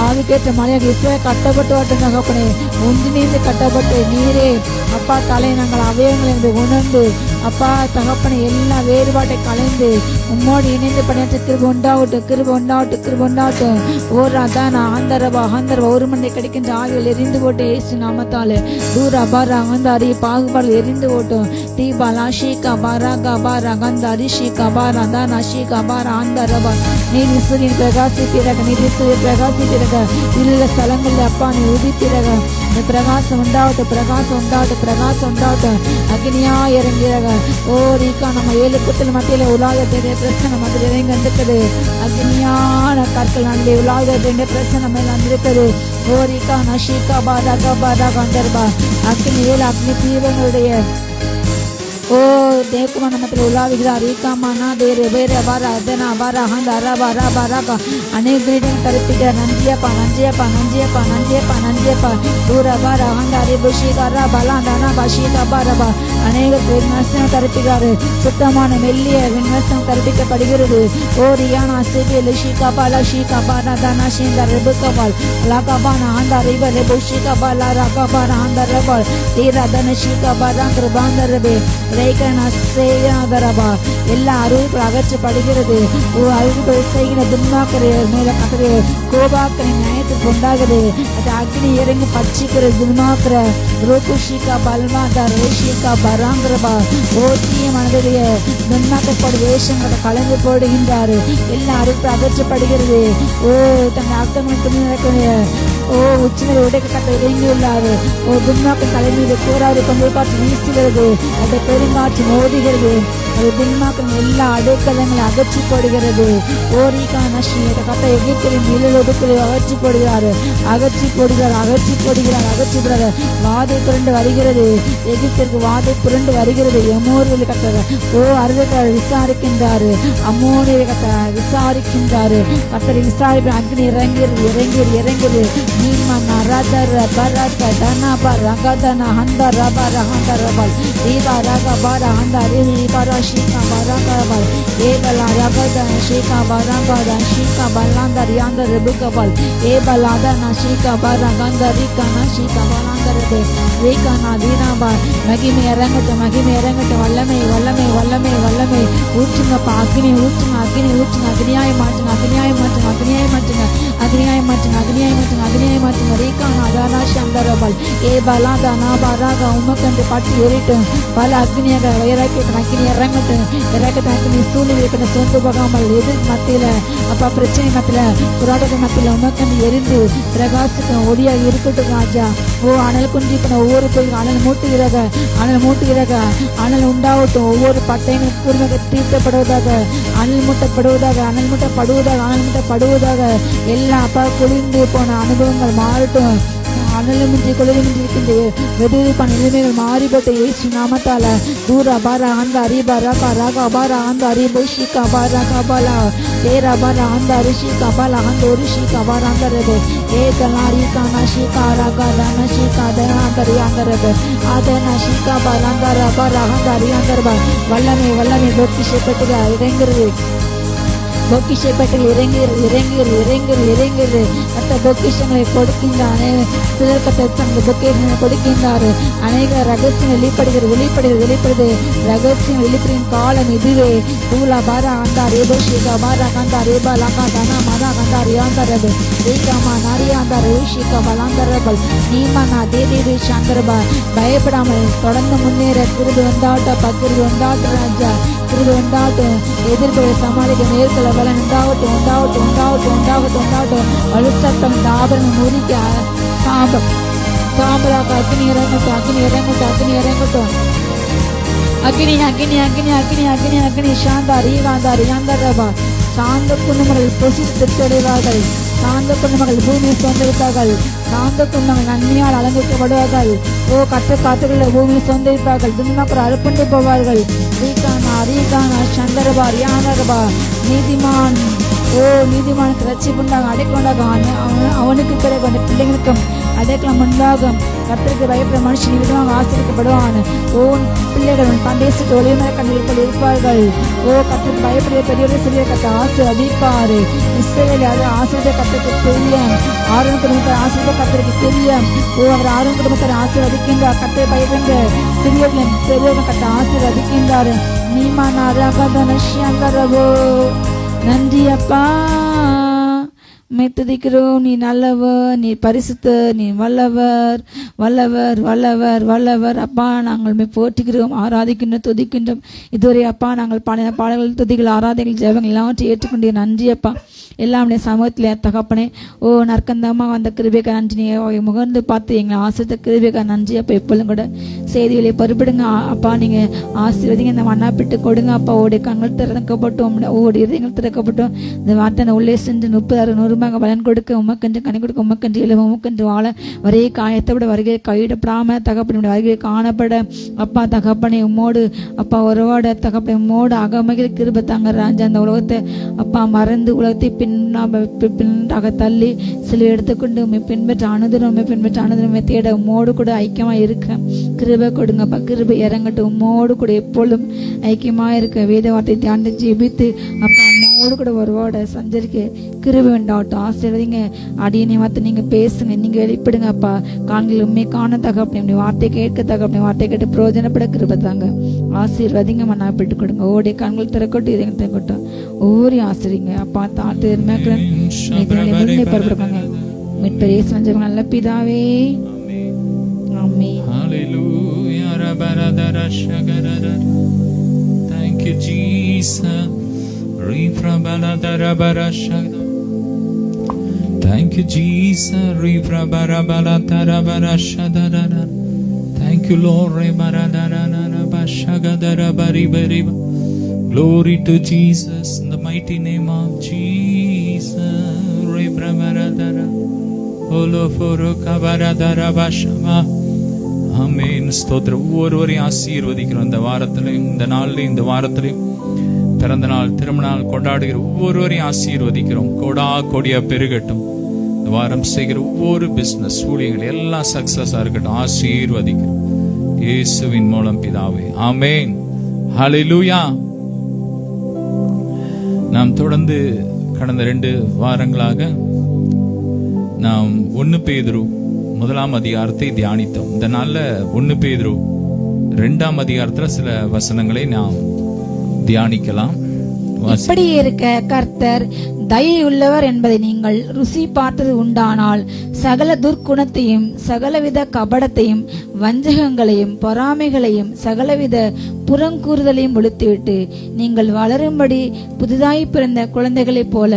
ஆவிக்கேற்ற மலையாக இசை கட்டப்பட்டு வாட்டும் தகப்பனே. ஒன்றிணைந்து கட்டப்பட்டு நீரே அப்பா தலை நாங்கள் அவயங்களை உணர்ந்து அப்பா தகப்பனை எல்லா வேறுபாட்டை கலைந்து உம்மோடு இணைந்து பணியாற்ற கிருபை உண்டாகட்டும், கிருபை உண்டாகட்டும், கிருபை உண்டாகட்டும். ஓர் அதான் ஆந்தரபா ஆந்தரபா ஒரு மணி கிடைக்கின்ற ஆவிகள் எரிந்து போட்டு இயேசு நாமத்தாலே தூர அபாரா அகந்த அரி பாகுபாடு எரிந்து போட்டோம். தீபாலா ஷீகா பாராகா பாரா அகந்த அரிஷிகா பாரா தான் அஷிகா பாரா ஆந்தரபா நீ சூரியன் பிரகாசிப்பிறக நீ சூரிய பிரகாசிப்பிறக இல்ல ஸ்தலங்கள்ல அப்பா நீ உதிப்பிறக இந்த பிரகாசம் உண்டாகட்டும், பிரகாசம் உண்டாகட்டும், பிரகாசம் உண்டாகட்டும். அக்னியா இறங்கிறக ஓ ரீகா நம்ம 7 குத்தில் மத்தியில உலாகத்தின் பிரச்சனை மத்தியில் இறங்கி வந்திருக்குது. அக்னியான கற்கள் நம்முடைய உலாகத்தின் பிரச்சனை மேல வந்திருக்குது. ஓ ரீகா நஷீகா பாராகா பாரா கந்தர்பா அக்னி 7 அக்னி தீவங்களுடைய ஓ தேவகுமார் நமத்தில் உலாவுகிறார். ரீகாமானா தேரு வேறு பாரா அதனா பாரா ஹந்த அரபா ரபா ராகா அநேக கிரீடம் கருப்பிக்கிறார். நஞ்சியப்பா நஞ்சியப்பா நஞ்சியப்பா நஞ்சியப்பா நஞ்சியப்பா தூர பாரா ஹந்த அரிபுஷிகா பலாந்தானா பஷிகா பாரபா அநேக விமர்சனம் கருப்பிக்கிறாரு. சுத்தமான மெல்லிய விமர்சனம் கற்பிக்கப்படுகிறது. ஓ ரியானா சிபி லிஷிகா பாலா ஷீகா பாரா தானா ஷீந்தா ரெபுகபால் லாகாபானா ஆந்தா ரிப ரெபுஷிகா பாலா ராகாபாரா ஆந்தா ரபால் தீரா தனஷிகா பாரா கிருபாந்தரபே ரேகனா சேயாதரபா எல்லா அறிவுகள் அகற்றப்படுகிறது. ஓ அறிவுகள் செய்கிற துன்மாக்கிற மேல கட்டுற கோபாக்கரை நியாயத்துக்கு உண்டாகுது. அது அக்னி இறங்கி பச்சிக்கிற துன்மாக்கிற ரோகுஷிகா பல்மாதா ரேஷிகா பராங்கிரபா ஓ தீய மனதுடைய துன்மாக்கப்படு வேஷங்களை கலந்து போடுகின்றாரு. எல்லா அறிவுகள் அகற்றப்படுகிறது. ஓ தன் அக்தமனுக்கு நடக்கிற ஓ உச்சினை உடைக்க கட்ட இறங்கியுள்ளாரு. ஓ துன்மாக்கின் தலை மீது கூறாறு கொண்டு காற்று வீசுகிறது, அந்த பெருங்காற்று மோதுகிறது, அது துன்மாக்கின் எல்லா அடைக்கலங்களும் அகற்றி போடுகிறது. ஓரிகா நஷி கட்ட எகிப்தின் நிழல் ஒடுக்கலை அகற்றி போடுகிறாரு, அகற்றி போடுகிறார், அகற்றி போடுகிறார், அகற்றி போடுகிறார். வாதை புரண்டு வருகிறது, எகிப்திற்கு வாதை புரண்டு வருகிறது. எமோரியல் கட்ட ஓ அருகக்கார விசாரிக்கின்றாரு, அம்மோனியர் கட்ட விசாரிக்கின்றாரு. கத்தரை விசாரிப்பு அக்னி இறங்கிறது, இறங்கிறது, இறங்குது. நீமன் ரதர் பரத தனப ரகதன ஹந்த ரப ரஹந்த ரபல் ரீபா ரக பார ஹந்த ரிஹி பர ஷீகா பரங்கபல் ஏபலா ரகதன ஷீகா பரங்கத ஷீகா பலாந்த ரியாந்த ரிபுகபல் ஏபலாதன ஷீகா பரகந்த ரிகன ஷீகா பலாந்தரது ரீகனா தீனாபா. மகிமை இறங்கட்டும், மகிமை இறங்கட்டும். வல்லமை வல்லமை வல்லமை வல்லமை ஊற்றுங்கப்பா. அக்னி ஊற்றுங்க, அக்னி ஊற்றுங்க. அக்னியாய் மாற்றுங்க, அக்னியாய் மாற்றுங்க, அக்னியாய் மாற்றுங்க, அக்னியாய் மாற்றுங்க, அக்னியாய் மாற்றுங்க, அக்னியாய் மாற்றுங்க. ரீகானா தாராஷி அந்தரபல் ஏபலாத நாபாராக உமக்கன்று பட்டு எரிட்டும். பல அக்னியாக இறக்கட்டும், அக்னி இறங்கட்டும், இறக்கட்டும். அக்னி சூழ்நிலை இருக்கட்டும், சொந்து போகாமல் எதிர் மத்தியில அப்பா பிரச்சனை மத்தியில போராட்ட மத்தியில உமக்கன்று எரிந்து பிரகாசிக்கும் ஒளியாக இருக்கட்டும் ராஜா. ஓ அனல் குஞ்சிக்கணும், ஒவ்வொரு கோயிலும் அனல் மூட்டுகிறத, அனல் மூட்டுகிறத, அனல் உண்டாகட்டும். ஒவ்வொரு பட்டையும் கூர்மையாக தீர்த்தப்படுவதாக, அனல் மூட்டப்படுவதாக, அனல் மூட்டப்படுவதாக, அனல் மூட்டப்படுவதாக. எல்லா அப்பா குளிர்ந்து போன அனுபவங்கள் மாறட்டும். அனலுமின்றி குளிருமின்றி இருக்கின்ற வெதுப்பான நிலைமைகள் மாறிபட்ட இயேசு நாமத்தால தூரா பாரா அந்த அரிபா ரகா ரகா பாரா அந்த அரிபோ ஷீகா பாரா கபாலா ஏரா பாரா அந்த அரிஷி கபாலா அந்த ஒரு ஷீகா பாரா அந்த ரபே ஏகலா ரீகானா ஷீகா ரகா தான ஷீகா தனா அந்த அந்த ரபே அதனா ஷீகா பாரா அந்த ரபா ரகா அந்த அந்த ரபா. வல்லமை வல்லமை பொக்கிஷப்பட்டு இறங்குறது, பொக்கிஷப்பட்டில் இறங்குகிறது, இறங்குகிறது, இறங்குகிறது, இறங்குகிறது. மற்ற பொக்கிஷங்களை கொடுக்கின்றானே சிலர் கட்ட தந்த பொக்கிஷங்களை கொடுக்கின்றாரு. அநேக ரகசியம் வெளிப்படுகிறது, வெளிப்படுகிறது, வெளிப்படுது. ரகசியம் வெளிப்படும் காலம் இதுவே. தூலா பாரா அந்த ரேபோ ஷீகா பாரா கந்தா ரேபா லங்கா தனா மதா கந்தா ரியாந்தரபு ரீகாமா நரியாந்த ரேஷிகா பலாந்தரபல் நீமா தேவி சாந்தரபா. பயப்படாமல் தொடர்ந்து முன்னேற கிருபை வந்தாட்ட பக்கிருபை வந்தாட்ட ராஜா, கிருபை வந்தாட்டும். எதிர்ப்புகளை சமாளிக்க நேர்களை பலன் உண்டாகட்டும், உண்டாகட்டும், உண்டாகட்டும், உண்டாகட்டும், உண்டாகட்டும். அழுத்தம் தாபரம் முறிக்க சாம்பம் சாம்பலாக அக்னி இறங்கட்டும், அக்னி இறங்கட்டும், அக்னி இறங்கட்டும். அக்னி அக்னி அக்னி அக்னி அக்னி அக்னி சாந்தா ரீகாந்தா ரியாந்தரபா. சாந்த குடும்பங்கள் பொசித்து திருச்சடைவார்கள், சாந்த குடும்பங்கள் பூமியை சொந்தரிப்பார்கள், சாந்த குடும்பங்கள் நன்மையால் அலங்கரிக்கப்படுவார்கள். ஓ கட்ட காத்துள்ள பூமியை சொந்தரிப்பார்கள், துன்மாக்கர் அறுப்புண்டு போவார்கள். ரீகானா ரீகானா சந்தரபா ரியாந்தரபா. நீதிமான் ஓ நீதிமானுக்கு ரட்சிப்புண்டாக அடைக்கலாக அவனுக்கு பிறகு அந்த பிள்ளைங்களுக்கும் அடைக்கலம் உண்டாகும். கர்த்தருக்கு பயப்பட மனுஷன் விதமாக ஆசிரியப்படுவான். ஓ பிள்ளைகள் கண்டேசிட்டு ஒளிமர கண்டிப்பால் இருப்பார்கள். ஓ கர்த்தருக்கு பயப்படுகிற பெரியவரை சிறிய கட்ட ஆசீர்வதிப்பாரு. இஸ்ரவேல் அது ஆசீர்வாத கர்த்தருக்கு தெரியும், ஆரோன் குடும்பத்தை ஆசீர்வாத கர்த்தருக்கு தெரியும். ஓ அவர் ஆரோன் குடும்பத்தை ஆசீர்வதிக்கின்றார். கர்த்தரை பயப்படுகிற சிறியவர்களின் பெரியவர்கள் கட்ட ஆசீர்வதிக்கின்றார். நீமா நாரபோ. நன்றி அப்பா, துதிக்கிறோம். நீ நல்லவர், நீ பரிசுத்த, நீ வல்லவர், வல்லவர், வல்லவர், வல்லவர். அப்பா நாங்கள் போற்றுகிறோம், ஆராதிக்கின்றோம், துதிக்கின்றோம். இதுவரை அப்பா நாங்கள் பாடின பாடல்கள், துதிகள், ஆராதனைகள், ஜெபங்கள் எல்லாவற்றையும் ஏற்றுக்கொண்டே நன்றி அப்பா. எல்லாமே சமூகத்தில் தகப்பனே. ஓ நற்கந்தமாக வந்த கிருபைக்கா நன்றி. நீ முகர்ந்து பார்த்து எங்களை ஆசிரியத்த கிருபைக்கா நன்றி அப்பா. எப்பொழுதும் கூட செய்திகளை பொறுப்பிடுங்க அப்பா. நீங்கள் ஆசீர்வதிங்க, இந்த மண்ணாப்பிட்டு கொடுங்க அப்பா. ஓடைய கண்கள் திறக்கப்பட்டோம், ஓடைய இதயங்கள் திறக்கப்பட்டோம். இந்த வார்த்தை உள்ளே சென்று 30 100 பலன் கொடுக்க உமக்கென்று கனி கொடுக்க உமக்கென்று எழுவ உமக்கென்று வாழ வரையை காயத்தை விட வருகை கைவிடப்படாம தகப்பனுடைய வருகை காணப்பட அப்பா தகப்பனை உம்மோடு அப்பா உறவாட தகப்பனை உம்மோடு அகமகில் கிருபை தாங்க ராஜா. அந்த உலகத்தை அப்பா மறந்து உலகத்தை பின்னாக தள்ளி சில எடுத்துக்கொண்டு உண்மை பின்பற்ற அனுதினம் உண்மை பின்பற்ற அனுதினமே தேட உம்மோடு கூட ஐக்கியமாக இருக்க கிருபை கொடுங்கப்பா. கிருபை இறங்கட்டும், உம்மோடு கூட எப்பொழுதும் ஐக்கியமாக இருக்க வேத வார்த்தை தியானித்து ஜெபித்து அப்பா உம்மோடு கூட ஒருவாட சஞ்சரிக்க கிருபை வேண்டாட்டும். ஆசீர்வதிங்க. அடியனை பார்த்து நீங்கள் பேசுங்க, நீங்கள் வெளிப்படுங்க அப்பா. காண்கள் உண்மை காண தகப்படி வார்த்தை கேட்க தகப்படி வார்த்தை கேட்டு பிரயோஜனப்பட கிருபை தாங்க. ஆசீர்வதிங்க மண்ணா விட்டு கொடுங்க. ஓடைய கண்கள் திறக்கட்டும், இதயங்கள் திறக்கட்டும். ஒவ்வொரு ஆசிரிங்க அப்பா தாழ்த்து பரப்படுங்க. மீட்பர் இயேசு வந்தவங்க நல்ல பிதாவே. ஆமென். Thank you Jesus. Thank you, Jesus. Thank you, Lord. Glory to Jesus in the mighty name of Jesus. ஆமென். ஸ்தோத்திரம். ஒவ்வொருவரையும் ஆசீர்வதிக்கிறோம். இந்த வாரத்திலையும் இந்த நாள்லையும் இந்த வாரத்திலையும் பிறந்த நாள் திருமண நாள் கொண்டாடுகிற ஒவ்வொருவரையும் ஆசீர்வதிக்கிறோம். கோடா கோடியா பெருகட்டும். இந்த வாரம் செய்கிற ஒவ்வொரு பிசினஸ் ஊழியர்கள் எல்லாம் சக்சஸா இருக்கட்டும். ஆசீர்வதிக்கிறோம் இயேசுவின் மூலம் பிதாவே. ஆமென். ஹல்லேலூயா. நாம் தொடர்ந்து கடந்த 2 வாரங்களாக நாம் 1 பேதுரு 1ஆம் அதிகாரத்தை தியானித்தோம். இந்த நாள்ல 1 பேதுரு 2ஆம் அதிகாரத்துல சில வசனங்களை நாம் தியானிக்கலாம். இப்படி இருக்க கர்த்தர் தயையுள்ளவர் என்பதை நீங்கள் ருசி பார்த்தது உண்டானால் சகல துர்க்குணத்தையும் சகலவித கபடத்தையும் வஞ்சகங்களையும் பொறாமைகளையும் சகலவித புறங்கூறுதலையும் ஒழித்துவிட்டு நீங்கள் வளரும்படி புதிதாய் பிறந்த குழந்தைகளைப் போல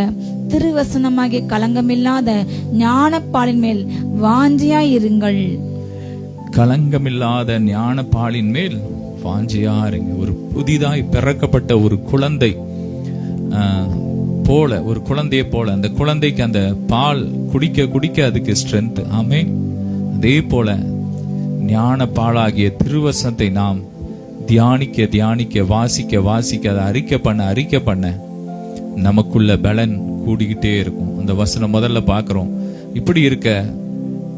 திருவசனமாகிய களங்கமில்லாத ஞானப்பாலின் மேல் வாஞ்சியாயிருங்கள். களங்கமில்லாத ஞானப்பாலின் மேல் வாஞ்சியாருங்க. ஒரு புதிதாய் பிறக்கப்பட்ட ஒரு குழந்தை போல, ஒரு குழந்தைய போல, அந்த குழந்தைக்கு அந்த பால் குடிக்க குடிக்க அதுக்கு ஸ்ட்ரென்த். ஆமென். அதே போல ஞான பாலாகிய திருவசனத்தை நாம் தியானிக்க தியானிக்க வாசிக்க வாசிக்க அதை அறிக்கை பண்ண நமக்குள்ள பலன் கூடிக்கிட்டே இருக்கும். அந்த வசனம் முதல்ல பார்க்கிறோம். இப்படி இருக்க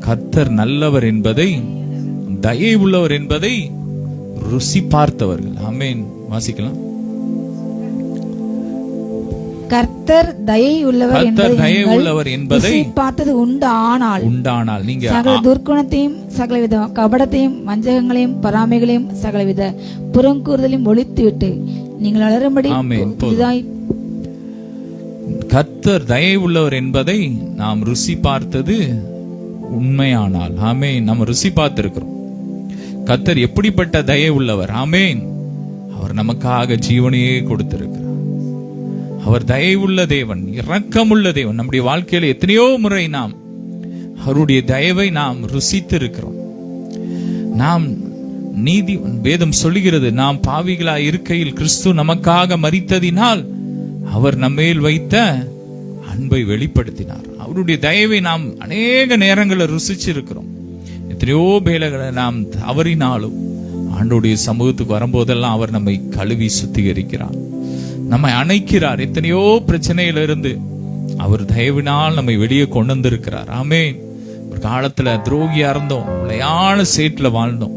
கர்த்தர் நல்லவர் என்பதை தயை உள்ளவர் என்பதை ருசி பார்த்தவர்கள். ஆமென். வாசிக்கலாம். கர்த்தர் தயை உள்ளவர் என்பதை பார்த்தது உண்டானால் நீங்க சகல துர்க்குணத்தையும் சகலவித கபடத்தையும் வஞ்சகங்களையும் பொறாமைகளையும் சகலவித புறங்கூறுதலையும் ஒழித்துவிட்டு நீங்கள் வளரும்படி கர்த்தர் தயை உள்ளவர் என்பதை நாம் ருசி பார்த்தது உண்மையானால். ஆமென். நம்ம ருசி பார்த்திருக்கிறோம். கர்த்தர் எப்படிப்பட்ட தயை உள்ளவர். ஆமென். அவர் நமக்காக ஜீவனையே கொடுத்திருக்கிறார். அவர் தயவுள்ள தேவன், இரக்கமுள்ள தேவன். நம்முடைய வாழ்க்கையில எத்தனையோ முறை நாம் அவருடைய தயவை நாம் ருசித்து இருக்கிறோம். நாம் நீதி வேதம் சொல்லுகிறது, நாம் பாவிகளாய் இருக்கையில் கிறிஸ்து நமக்காக மரித்ததினால் அவர் நம்மேல் வைத்த அன்பை வெளிப்படுத்தினார். அவருடைய தயவை நாம் அநேக நேரங்களில் ருசிச்சு இருக்கிறோம். எத்தனையோ வேளைகளை நாம் தவறினாலும் ஆண்டோடைய சமூகத்துக்கு வரும்போதெல்லாம் அவர் நம்மை கழுவி சுத்திகரிக்கிறார், நம்மை அணைக்கிறார். எத்தனையோ பிரச்சனையிலிருந்து அவர் தயவினால் நம்மை வெளியே கொண்டு வந்திருக்கிறார். ஆமென். ஒரு காலத்துல துரோகியா இருந்தோம், நிலையான சேட்டுல வாழ்ந்தோம்.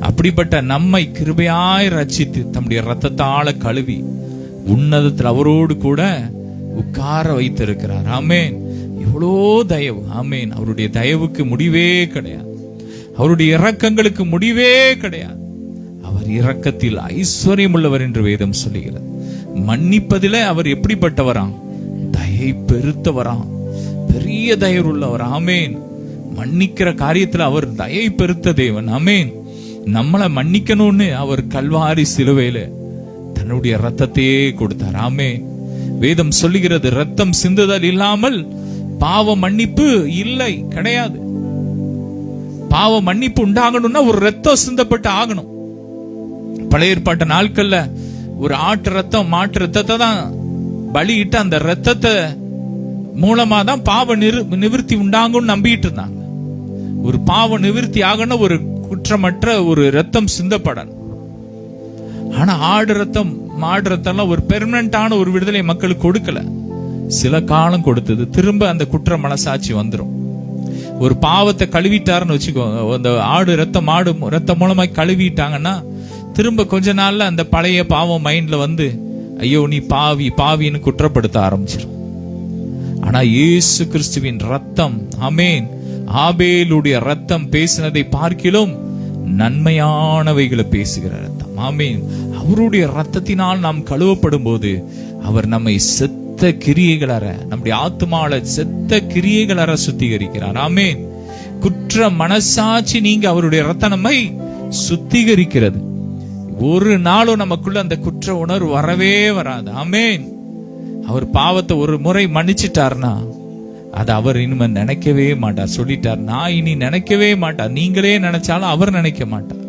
அப்படிப்பட்ட நம்மை கிருபையாய் ரட்சித்து தம்முடைய ரத்தத்தால கழுவி உன்னதத்தில் அவரோடு கூட உட்கார வைத்திருக்கிறார். ஆமென். எவ்வளோ தயவு. ஆமென். அவருடைய தயவுக்கு முடிவே கிடையாது. அவருடைய இரக்கங்களுக்கு முடிவே கிடையாது. அவர் இரக்கத்தில் ஐஸ்வர்யம் உள்ளவர் என்று வேதம் சொல்லுகிறது. மன்னிப்பதிலே அவர் எப்படிப்பட்டவராம்? தயை பெருத்தவராம், பெரிய தயவு உள்ளவர். ஆமேன். மன்னிக்கிற காரியத்துல அவர் தயை பெருத்த தேவன். ஆமேன். நம்மளை மன்னிக்கணும்னு அவர் கல்வாரி சிலுவையில தன்னுடைய ரத்தத்தையே கொடுத்தார். ஆமேன். வேதம் சொல்லுகிறது, ரத்தம் சிந்துதல் இல்லாமல் பாவ மன்னிப்பு இல்லை, கிடையாது. பாவ மன்னிப்பு உண்டாகணும்னா ஒரு ரத்தம் சிந்தப்பட்டு ஆகணும். பழைய ஏற்பாட்டு நாட்கள்ல ஒரு ஆட்டு ரத்தம் மாட்டு ரத்தத்தை தான் பலியிட்டு அந்த ரத்தத்தை மூலமா தான் பாவ நிவிருத்தி உண்டாகும்னு நம்பிட்டு இருந்தாங்க. ஒரு பாவ நிவிருத்தி ஆகணும், ஒரு குற்றமற்ற ஒரு ரத்தம் சிந்தப்படணும். ஆனா ஆடு ரத்தம் மாடு ரத்தம்லாம் ஒரு பெர்மனண்டான ஒரு விடுதலை மக்களுக்கு கொடுக்கல. சில காலம் கொடுத்தது, திரும்ப அந்த குற்ற மனசாட்சி வந்துடும். ஒரு பாவத்தை கழுவிட்டாருன்னு வச்சுக்கோங்க, அந்த ஆடு ரத்தம் மாடு ரத்தம் மூலமா கழுவிட்டாங்கன்னா திரும்ப கொஞ்ச நாள்ல அந்த பழைய பாவம் மைண்ட்ல வந்து ஐயோ நீ பாவி பாவின்னு குற்றப்படுத்த ஆரம்பிச்சிடும். ஆனா இயேசு கிறிஸ்துவின் ரத்தம், ஆமேன், ஆபேலுடைய ரத்தம் பேசினதை பார்க்கிலும் நன்மையானவைகளை பேசுகிற ரத்தம். ஆமேன். அவருடைய ரத்தத்தினால் நாம் கழுவப்படும் போது அவர் நம்மை செத்த கிரியைகளற, நம்முடைய ஆத்மால செத்த கிரியைகளற சுத்திகரிக்கிறார். ஆமேன். குற்ற மனசாட்சி நீங்க அவருடைய ரத்தம் நம்மை சுத்திகரிக்கிறது. ஒரு நாளும் நமக்குள்ள அந்த குற்ற உணர்வு வரவே வராது. ஆமேன். அவர் பாவத்தை ஒரு முறை மன்னிச்சிட்டார்னா அது அவர் இனிமே நினைக்கவே மாட்டார். சொல்லிட்டார், நான் இனி நினைக்கவே மாட்டார். நீங்களே நினைச்சாலும் அவர் நினைக்க மாட்டார்.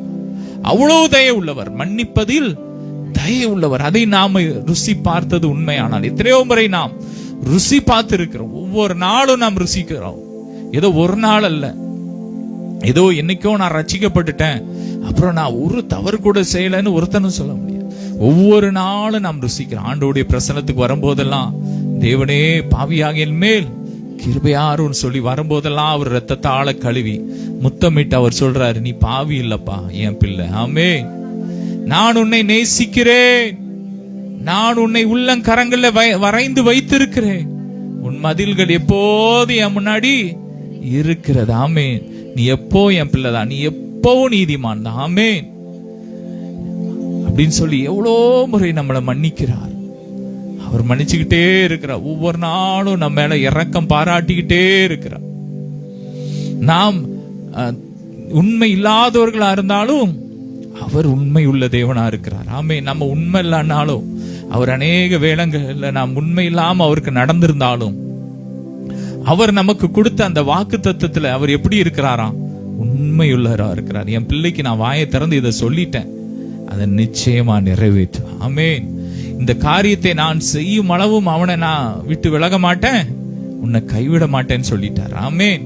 அவ்வளவு தயை உள்ளவர், மன்னிப்பதில் தயை உள்ளவர். அதை நாம ருசி பார்த்தது உண்மையானால் எத்தனையோ முறை நாம் ருசி பார்த்து இருக்கிறோம். ஒவ்வொரு நாளும் நாம் ருசிக்கிறோம். ஏதோ ஒரு நாள் அல்ல, ஏதோ என்னைக்கோ நான் ரட்சிக்கப்பட்டுட்டேன் அப்புறம் நான் ஒரு தவறு கூட செய்யலன்னு ஒருத்தனும் சொல்ல முடியாது. ஒவ்வொரு நாளும் நாம் ருசிக்கிறோம். ஆண்டவருடைய பிரசன்னத்துக்கு வரும்போதெல்லாம், தேவனே பாவியாகிய மேல் கிருபையாருன்னு சொல்லி வரும்போதெல்லாம் அவர் ரத்தத்தால கழுவி முத்தமிட்டு அவர் சொல்றாரு, நீ பாவி இல்லப்பா, என் பிள்ளை. ஆமே, நான் உன்னை நேசிக்கிறேன், நான் உன்னை உள்ளங்கரங்கள்ல வரைந்து வைத்திருக்கிறேன், உன் மதில்கள் எப்போது என் முன்னாடி இருக்கிறது. ஆமே, நீ எப்போ என் பிள்ளைதான், நீ எப்போ நீதிமான் தான். ஆமே அப்படின்னு சொல்லி எவ்வளோ முறை நம்மளை மன்னிக்கிறார். அவர் மன்னிச்சுக்கிட்டே இருக்கிறார். ஒவ்வொரு நாளும் நம்ம மேல இரக்கம் பாராட்டிக்கிட்டே இருக்கிறார். நாம் உண்மை இல்லாதவர்களா இருந்தாலும் அவர் உண்மை உள்ள தேவனா இருக்கிறார். ஆமே, நம்ம உண்மை இல்லைன்னாலும் அவர் அநேக வேளங்கள்ல நாம் உண்மை இல்லாம அவருக்கு நடந்திருந்தாலும் அவர் நமக்கு கொடுத்த அந்த வாக்கு தத்துவத்துல அவர் எப்படி இருக்கிறாராம்? உண்மையுள்ளவரா இருக்கிறார். என் பிள்ளைக்கு நான் வாயை திறந்து இதை சொல்லிட்டேன், அதை நிச்சயமா நிறைவேற்றுவேன். ஆமென். இந்த காரியத்தை நான் செய்யும் அளவும் அவனை நான் விட்டு விலக மாட்டேன், உன்னை கைவிட மாட்டேன்னு சொல்லிட்டார். ஆமென்.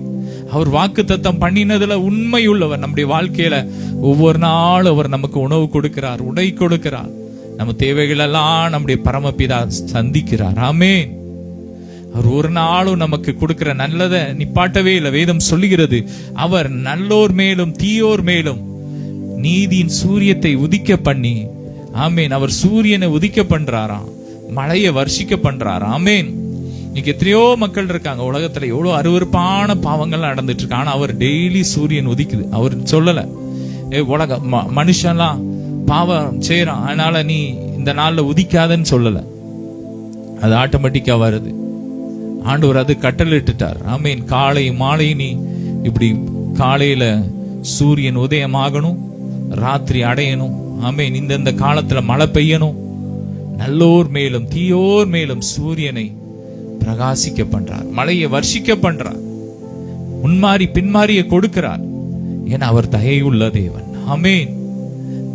அவர் வாக்கு தத்தம் பண்ணினதுல உண்மை உள்ளவர். நம்முடைய வாழ்க்கையில ஒவ்வொரு நாளும் அவர் நமக்கு உணவு கொடுக்கிறார், உடை கொடுக்கிறார், நம்ம தேவைகள் எல்லாம் நம்முடைய பரமபிதா சந்திக்கிறார். ஆமென். அவர் ஒரு நாளும் நமக்கு கொடுக்கிற நல்லதை நிப்பாட்டவே இல்லை. வேதம் சொல்லுகிறது, அவர் நல்லோர் மேலும் தீயோர் மேலும் நீதியின் சூரியத்தை உதிக்க பண்ணி, ஆமேன், அவர் சூரியனை உதிக்க பண்றாராம், மழையை வர்ஷிக்க பண்றாராம். ஆமேன். இன்னைக்கு எத்தனையோ மக்கள் இருக்காங்க உலகத்துல, எவ்வளவு அருவருப்பான பாவங்கள் நடந்துட்டு இருக்கு. ஆனா அவர் டெய்லி சூரியன் உதிக்குது. அவர் சொல்லல, உலக மனுஷன்லாம் பாவம் செய்யறான் அதனால நீ இந்த நாள்ல உதிக்காதன்னு சொல்லல. அது ஆட்டோமேட்டிக்கா வருது. ஆண்டவர் அது கட்டளையிட்டுட்டார். ஆமீன். காலை மாலை நீ இப்படி காலையில சூரியன் உதயமாகணும், ராத்திரி அடையணும். ஆமீன். இந்த காலத்துல மழை பெய்யணும். நல்லோர் மேலும் தீயோர் மேலும் சூரியனை பிரகாசிக்க பண்றார், மழையை வர்ஷிக்க பண்றார், முன்மாறி பின்மாறிய கொடுக்கிறார். ஏன்னா அவர் தயை உள்ள தேவன். ஆமீன்.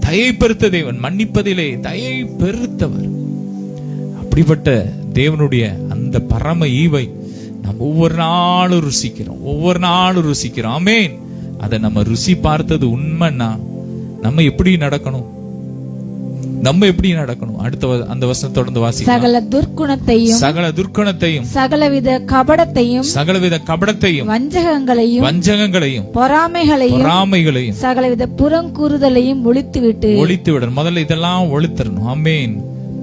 தயை பெருத்த தேவன், மன்னிப்பதிலே தயை பெருத்தவர். அப்படிப்பட்ட தேவனுடைய அந்த பரம ஈவை நம்ம ஒவ்வொரு நாளும் ருசிக்கிறோம், ஒவ்வொரு நாளும் ருசிக்கிறோம். ஆமேன். அதை நம்ம ருசி பார்த்தது உண்மைன்னா நம்ம எப்படி நடக்கணும்? நம்ம எப்படி நடக்கணும்? அடுத்த அந்த வசனம் தொடர்ந்து வாசிக்கலாம். சகல துர்க்குணத்தையும் சகலவித கபடத்தையும் வஞ்சகங்களையும் பொறாமைகளையும் சகலவித புறங்கூறுதலையும் ஒழித்து விட. முதல்ல இதெல்லாம் ஒழித்தரணும். ஆமேன்.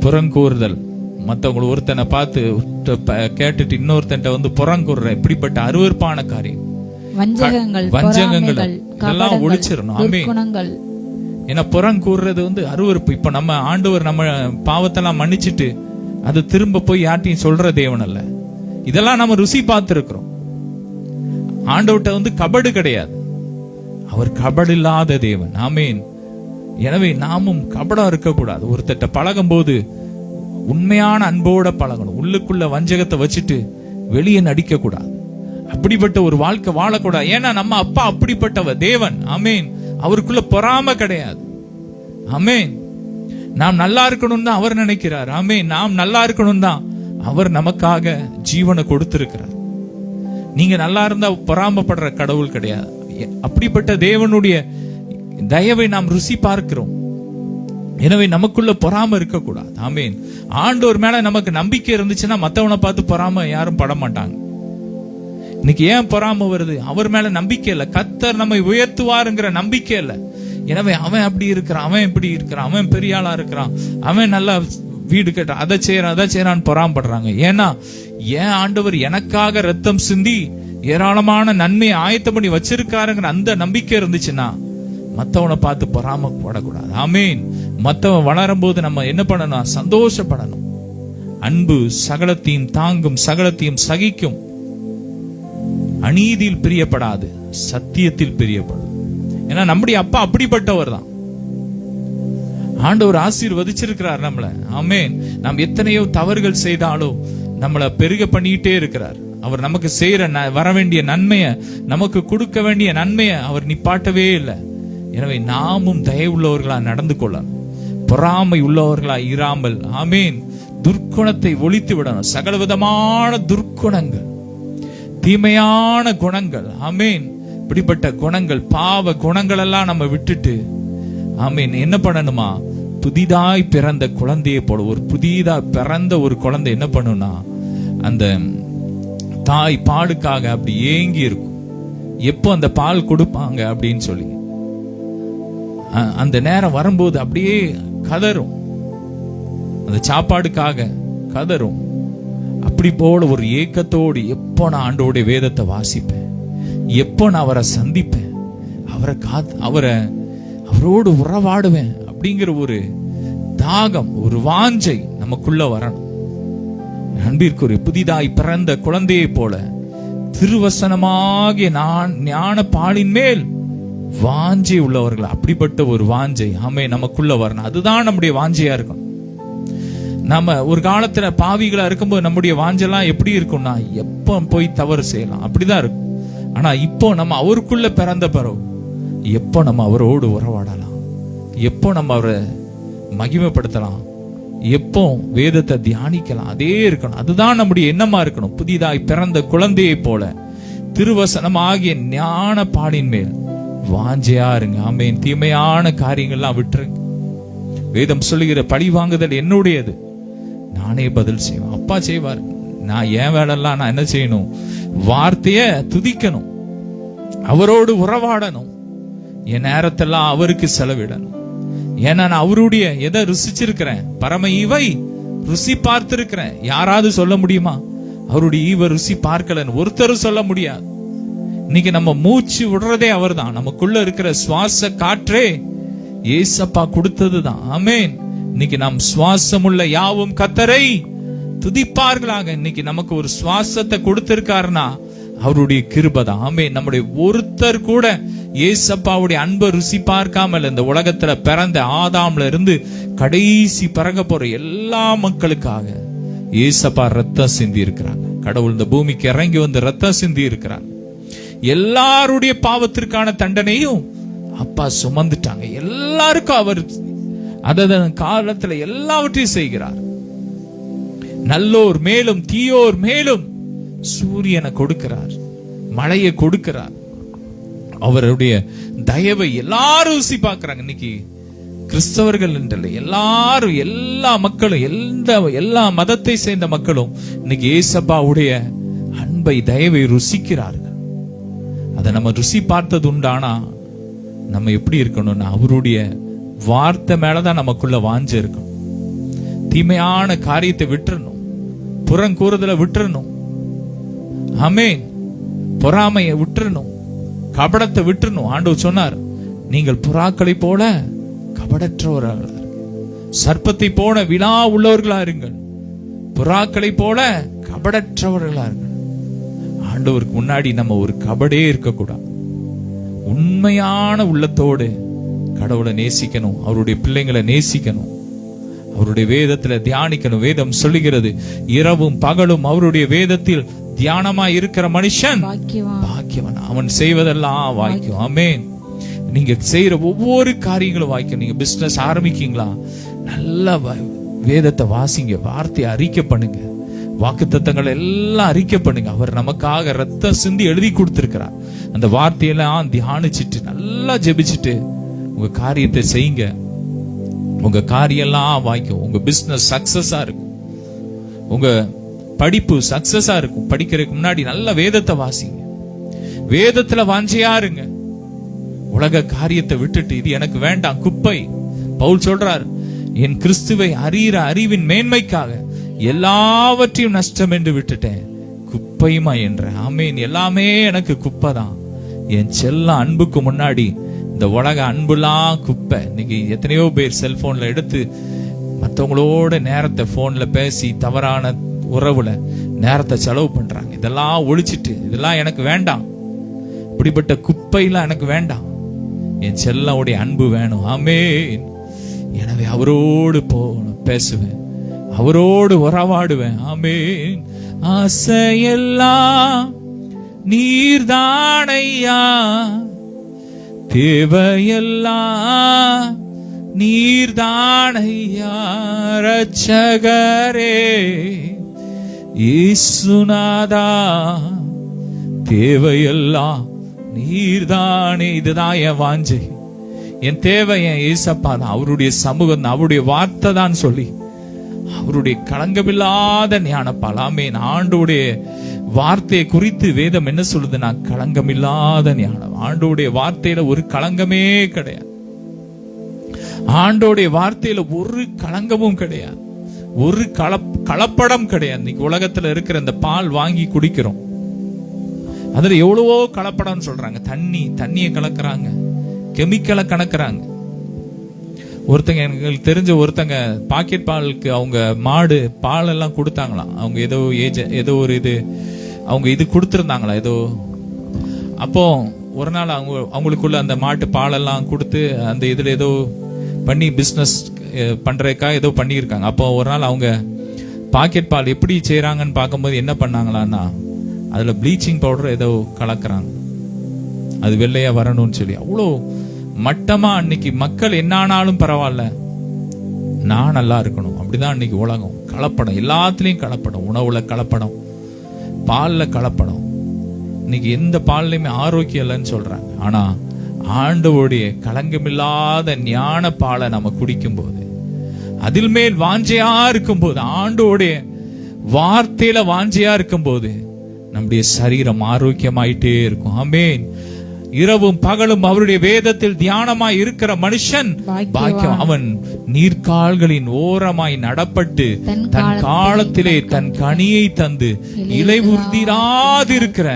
புறங்கூறுதல், மத்தவங்க ஒருத்தனை பார்த்து கேட்டுட்டு இன்னொருத்தன் வந்து புறங்கூறுற இப்படிப்பட்ட அருவருப்பான காரியம், வஞ்சகங்கள் இதெல்லாம் ஒழிச்சிடணும். ஆமேன். ஏன்னா புறங்கூறுறது வந்து அருவருப்பு. இப்ப நம்ம ஆண்டவர் நம்ம பாவத்தெல்லாம் மன்னிச்சுட்டு அது திரும்ப போய் யார்ட்டையும் சொல்ற தேவன் அல்ல. இதெல்லாம் நம்ம ருசி பார்த்திருக்கிறோம். ஆண்டவர்கிட்ட வந்து கபடு கிடையாது, அவர் கபடு இல்லாத தேவன். ஆமேன். எனவே நாமும் கபடம் இருக்கக்கூடாது. ஒருத்தட்ட பழகும் போது உண்மையான அன்போட பழகணும். உள்ளுக்குள்ள வஞ்சகத்தை வச்சுட்டு வெளியே நடிக்க கூடாது. அப்படிப்பட்ட ஒரு வாழ்க்கை வாழக்கூடாது. ஏன்னா நம்ம அப்பா அப்படிப்பட்டவர் தேவன். ஆமேன். அவருக்குள்ள பொறாமை கிடையாது. ஆமேன். நாம் நல்லா இருக்கணும் தான் அவர் நினைக்கிறார். ஆமேன். நாம் நல்லா இருக்கணும் தான் அவர் நமக்காக ஜீவனை கொடுத்திருக்கிறார். நீங்க நல்லா இருந்தா பொறாமப்படுற கடவுள் கிடையாது. அப்படிப்பட்ட தேவனுடைய தயவை நாம் ருசி பார்க்கிறோம். எனவே நமக்குள்ள பொறாம இருக்கக்கூடாது. ஆமேன். ஆண்டவர் மேல நமக்கு நம்பிக்கை இருந்துச்சுன்னா மத்தவனை பார்த்து பொறாம யாரும் பட மாட்டாங்க. இன்னைக்கு ஏன் பொறாம வருது? அவர் மேல நம்பிக்கை இல்ல. கர்த்தர் நம்மை உயர்த்துவாருங்கிற நம்பிக்கை இல்ல. எனவே அவன் அப்படி இருக்கிறான், அவன் இப்படி இருக்கிறான், அவன் பெரிய ஆளா இருக்கிறான், அவன் நல்லா வீடு கட்ட அதை செய்யறான்னு பொறாமப்படுறாங்க. ஏன்னா ஏன் ஆண்டவர் எனக்காக ரத்தம் சிந்தி ஏராளமான நன்மையை ஆயத்தம் பண்ணி வச்சிருக்காருங்கிற அந்த நம்பிக்கை இருந்துச்சுன்னா மத்தவனை பார்த்து பொறாமப்படக்கூடாது. ஆமேன். மத்தவன் வளரும் போது நம்ம என்ன பண்ணணும்? சந்தோஷப்படணும். அன்பு சகலத்தையும் தாங்கும், சகலத்தையும் சகிக்கும், அநீதியில் பிரியப்படாது, சத்தியத்தில் பிரியப்படும். ஏன்னா நம்முடைய அப்பா அப்படிப்பட்டவர் தான். ஆண்டவர் ஆசீர்வதிச்சிருக்கிறார் நம்மள. ஆமேன். நாம் எத்தனையோ தவறுகள் செய்தாலும் நம்மள பெருக பண்ணிட்டே இருக்கிறார். அவர் நமக்கு செய்யற வர வேண்டிய நன்மைய, நமக்கு கொடுக்க வேண்டிய நன்மைய அவர் நிப்பாட்டவே இல்லை. எனவே நாமும் தயவுள்ளவர்களா நடந்து கொள்ளணும், பொறாமை உள்ளவர்களா இராமல். ஆமீன். துர்க்குணத்தை ஒழித்து விடணும். சகலவிதமான துர்க்குணங்கள், தீமையான குணங்கள், ஆமீன், இப்படிப்பட்ட குணங்கள், பாவ குணங்கள் எல்லாம் நம்ம விட்டுட்டு, ஆமீன், என்ன பண்ணணுமா? புதிதாய் பிறந்த குழந்தையை போல, ஒரு புதிதா பிறந்த ஒரு குழந்தை என்ன பண்ணுனா, அந்த தாய் பாலுக்காக அப்படி ஏங்கி இருக்கும். எப்போ அந்த பால் கொடுப்பாங்க அப்படின்னு சொல்லி அந்த நேரம் வரும்போது அப்படியே கதறும், அந்த சாப்பாடுக்காக கதறும். அப்படி போல ஒரு ஏக்கத்தோடு எப்போ நான் ஆண்டோடைய வேதத்தை வாசிப்பேன், எப்போ நான் அவரை சந்திப்பேன், அவரோடு உறவாடுவேன் அப்படிங்கிற ஒரு தாகம், ஒரு வாஞ்சை நமக்குள்ள வரணும். அன்பிற்குரிய புதிதாய் பிறந்த குழந்தையை போல திருவசனமாகிய ஞான பாலின் மேல் வாஞ்சை உள்ளவர்கள், அப்படிப்பட்ட ஒரு வாஞ்சை ஆமே நமக்குள்ள வரணும். அதுதான் நம்முடைய வாஞ்சையா இருக்கும். நம்ம ஒரு காலத்துல பாவிகளா இருக்கும்போது நம்முடைய வாஞ்செல்லாம் எப்படி இருக்கும்னா, எப்போ போய் தவறு செய்யலாம் அப்படிதான் இருக்கும். ஆனா இப்போ நம்ம அவருக்குள்ள பிறந்த பிறகு எப்போ நம்ம அவரோடு உறவாடலாம், எப்போ நம்ம அவரை மகிமைப்படுத்தலாம், எப்போ வேதத்தை தியானிக்கலாம், அதே இருக்கணும். அதுதான் நம்முடைய எண்ணமா இருக்கணும். புதிதாய் பிறந்த குழந்தையை போல திருவசனம் ஆகிய ஞான பாலின் மேல் வாஞ்சையா இருங்க. ஆமேன். தீமையான காரியங்கள்லாம் விட்டுருங்க. வேதம் சொல்லுகிற பழி வாங்குதல் என்னுடையது, நானே பதில் செய்வேன். அப்பா செய்வார். நான் என் வேலையெல்லாம் நான் என்ன செய்யணும்? வார்த்தைய துதிக்கணும், அவரோடு உறவாடணும், என் நேரத்தெல்லாம் அவருக்கு செலவிடணும். ஏன்னா நான் அவருடைய எதை ருசிச்சிருக்கிறேன்? பரம ஈவை ருசி பார்த்திருக்கிறேன். யாராவது சொல்ல முடியுமா அவருடைய ஈவை ருசி பார்க்கலன்னு? ஒருத்தரும் சொல்ல முடியாது. இன்னைக்கு நம்ம மூச்சு விடுறதே அவர் தான். நமக்குள்ள இருக்கிற சுவாச காற்றே ஏசப்பா கொடுத்ததுதான். ஆமேன். இன்னைக்கு நாம் சுவாசமுள்ள யாவும் கர்த்தரை துதிப்பார்களாக. இன்னைக்கு நமக்கு ஒரு சுவாசத்தை கொடுத்திருக்காருன்னா அவருடைய கிருபைதான். ஆமேன். நம்முடைய ஒருத்தர் கூட ஏசப்பாவுடைய அன்பை ருசி பார்க்காமல் இந்த உலகத்துல பிறந்த ஆதாம்ல இருந்து கடைசி பிறக போற எல்லா மக்களுக்காக ஏசப்பா ரத்தம் சிந்தி இருக்கிறாங்க. கடவுள் இந்த பூமிக்கு இறங்கி வந்து ரத்தம் சிந்தி இருக்கிறாங்க. எல்லாருடைய பாவத்திற்கான தண்டனையும் அப்பா சுமந்துட்டாங்க. எல்லாருக்கும் அவர் அதன் காலத்துல எல்லாவற்றையும் செய்கிறார். நல்லோர் மேலும் தீயோர் மேலும் சூரியனை கொடுக்கிறார், மழையை கொடுக்கிறார். அவருடைய தயவை எல்லாரும் ருசி பார்க்கிறாங்க. இன்னைக்கு கிறிஸ்தவர்கள் என்றல்ல, எல்லாரும், எல்லா மக்களும், எல்லா மதத்தை சேர்ந்த மக்களும் இன்னைக்கு ஏசப்பாவுடைய அன்பை தயவை ருசிக்கிறார்கள். அதை நம்ம ருசி பார்த்தது உண்டானா நம்ம எப்படி இருக்கணும்னா அவருடைய வார்த்தை மேலதான் நமக்குள்ள வாஞ்ச இருக்கணும். தீமையான காரியத்தை விட்டுறணும், புறங்கூறுதலை விட்டுறணும், ஆமேன், பொறாமையை விட்டுறணும், கபடத்தை விட்டுறணும். ஆண்டவர் சொன்னார், நீங்கள் புறாக்களை போல கபடற்றவர்களா, சர்ப்பத்தை போல வினா உள்ளவர்களா இருங்கள், புறாக்களை போல கபடற்றவர்களா இருங்கள். ஆண்டவருக்கு முன்னாடி நம்ம ஒரு கபடே இருக்கக்கூடாது. உண்மையான உள்ளத்தோடு கடவுளை நேசிக்கணும், அவருடைய பிள்ளைங்களை நேசிக்கணும், அவருடைய வேதத்துல தியானிக்கணும். வேதம் சொல்லுகிறது, இரவும் பகலும் அவருடைய வேதத்தில் தியானமா இருக்கிற மனுஷன் பாக்கியவன், அவன் செய்வதெல்லாம் வாய்க்கும். ஆமேன். நீங்க செய்யற ஒவ்வொரு காரியங்களும் வாய்க்கும். நீங்க பிசினஸ் ஆரம்பிக்கீங்களா, நல்ல வேதத்தை வாசிங்க, வார்த்தையை அறிக்கை பண்ணுங்க, வாக்குத்தத்தங்களை எல்லாம் அறிக்கை பண்ணுங்க. அவர் நமக்காக ரத்தம் சிந்தி எழுதி கொடுத்திருக்கிறார். அந்த வார்த்தையெல்லாம் தியானிச்சுட்டு நல்லா ஜெபிச்சுட்டு உங்க காரியத்தை செய்யுங்க. உங்க காரியெல்லாம் வாய்க்கும். உங்க பிசினஸ் சக்சஸா இருக்கும், உங்க படிப்பு சக்சஸா இருக்கும். படிக்கிறதுக்கு முன்னாடி நல்ல வேதத்தை வாசிங்க, வேதத்துல வாஞ்சையா இருங்க. உலக காரியத்தை விட்டுட்டு இது எனக்கு வேண்டாம், குப்பை. பவுல் சொல்றார், என் கிறிஸ்துவை அறிகிற அறிவின் மேன்மைக்காக எல்லாவற்றையும் நஷ்டம் என்று விட்டுட்டேன், குப்பையுமா என்ற. ஆமீன். எல்லாமே எனக்கு குப்பை தான். என் செல்ல அன்புக்கு முன்னாடி இந்த உலக அன்புலாம் குப்பை. இன்னைக்கு எத்தனையோ பேர் செல்போன்ல எடுத்து மற்றவங்களோட நேரத்தை போன்ல பேசி தவறான உறவுல நேரத்தை செலவு பண்றாங்க. இதெல்லாம் ஒழிச்சிட்டு, இதெல்லாம் எனக்கு வேண்டாம், இப்படிப்பட்ட குப்பைலாம் எனக்கு வேண்டாம், என் செல்லவுடைய அன்பு வேணும். ஆமேன். எனவே அவரோடு பேசுவேன், அவரோடு உறவாடுவேன். ஆமேன். ஆசையெல்லாம் நீர்தானையா, தேவையெல்லாம் நீர்தானையா. ரட்சகரே இயேசுநாதா, தேவையெல்லாம் நீர்தானே. இதுதான் என் வாஞ்சை, என் தேவை என் ஏசப்பா தான், அவருடைய சமூகம், அவருடைய வார்த்தை தான் சொல்லி, அவருடைய களங்கமில்லாத ஞானப்பால். ஆமென். ஆண்டோடைய வார்த்தையை குறித்து வேதம் என்ன சொல்லுது? நான் களங்கமில்லாத ஞானம். ஆண்டோடைய வார்த்தையில ஒரு களங்கமே கிடையாது. ஆண்டோடைய வார்த்தையில ஒரு களங்கமும் கிடையாது, ஒரு கலப்படம் கிடையாது. இன்னைக்கு உலகத்துல இருக்கிற இந்த பால் வாங்கி குடிக்கிறோம், அதுல எவ்வளவோ கலப்படம் சொல்றாங்க. தண்ணியை கலக்குறாங்க, கெமிக்கலை கலக்குறாங்க. ஒருத்தங்க, எனக்கு தெரிஞ்ச ஒருத்தங்க பாக்கெட் பாலுக்கு அவங்க மாடு பால் எல்லாம் கொடுத்தாங்களாம். அவங்க ஏதோ ஒரு இது அவங்க இது கொடுத்துருந்தாங்களா ஏதோ. அப்போ ஒரு நாள் அவங்களுக்குள்ள அந்த மாட்டு பாலெல்லாம் கொடுத்து அந்த இதுல ஏதோ பண்ணி பிசினஸ் பண்றதுக்கா ஏதோ பண்ணியிருக்காங்க. அப்போ ஒரு நாள் அவங்க பாக்கெட் பால் எப்படி செய்யறாங்கன்னு பார்க்கும்போது என்ன பண்ணாங்களான்னா, அதுல ப்ளீச்சிங் பவுடர் ஏதோ கலக்குறாங்க, அது வெள்ளையா வரணும்னு சொல்லி. அவ்வளோ மட்டமா அன்னைக்கு மக்கள் என்ன ஆனாலும் பரவாயில்ல, நான் நல்லா இருக்கணும், அப்படிதான் அன்னைக்கு உலகம். கலப்படம், எல்லாத்துலயும் கலப்படம். உணவுல கலப்படம், பால்ல கலப்படம். இன்னைக்கு எந்த பால்லையுமே ஆரோக்கியம் இல்லைன்னு சொல்றாங்க. ஆனா ஆண்டவருடைய களங்கமில்லாத ஞான பாலை நம்ம குடிக்கும் போது, அதில் மேல் வாஞ்சையா இருக்கும் போது, ஆண்டவருடைய வார்த்தையில வாஞ்சையா இருக்கும் போது, நம்முடைய சரீரம் ஆரோக்கியமாயிட்டே இருக்கும். ஆமென். இரவும் பகலும் அவருடைய வேதத்தில் தியானமாய் இருக்கிற மனுஷன் பாக்கியம். அவன் நீர்க்கால்களின் ஓரமாய் நடப்பட்டு தன் காலத்திலே தன் கனியை தந்து இலை உதிராதிருக்கிற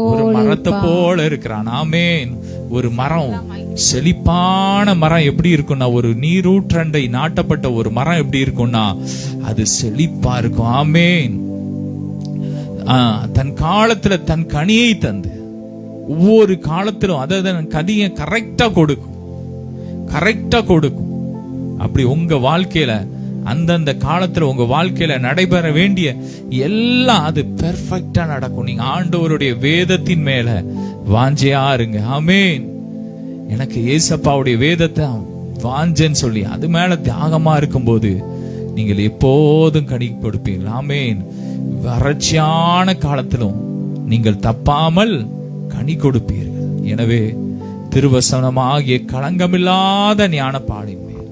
ஒரு மரத்தை போல இருக்கிறான். ஆமென். ஒரு மரம், செழிப்பான மரம் எப்படி இருக்கும்னா, ஒரு நீரூற்றண்டை நாட்டப்பட்ட ஒரு மரம் எப்படி இருக்கும்னா, அது செழிப்பா இருக்கும். ஆமென். தன் காலத்துல தன் கனியை தந்து, ஒவ்வொரு காலத்திலும் அதாவது கனியை கரெக்டா கொடுக்கும். அப்படி உங்க வாழ்க்கையில அந்தந்த காலத்துல உங்க வாழ்க்கையில நடைபெற வேண்டிய எல்லாம் அது பெர்ஃபெக்ட்டா நடக்கும். நீங்க ஆண்டவருடைய வேதத்தின் மேல வாஞ்சையா இருங்க. ஆமென். எனக்கு ஏசப்பாவுடைய வேதத்தை வாஞ்சேன்னு சொல்லி அது மேல தியாகமா இருக்கும்போது நீங்கள் எப்போதும் கனி கொடுப்பீர்கள். ஆமென். வறட்சியான காலத்திலும் நீங்கள் தப்பாமல் கனி கொடுப்பீர்கள். எனவே திருவசனமாகிய களங்கமில்லாத ஞானப்பாலின் மேல்,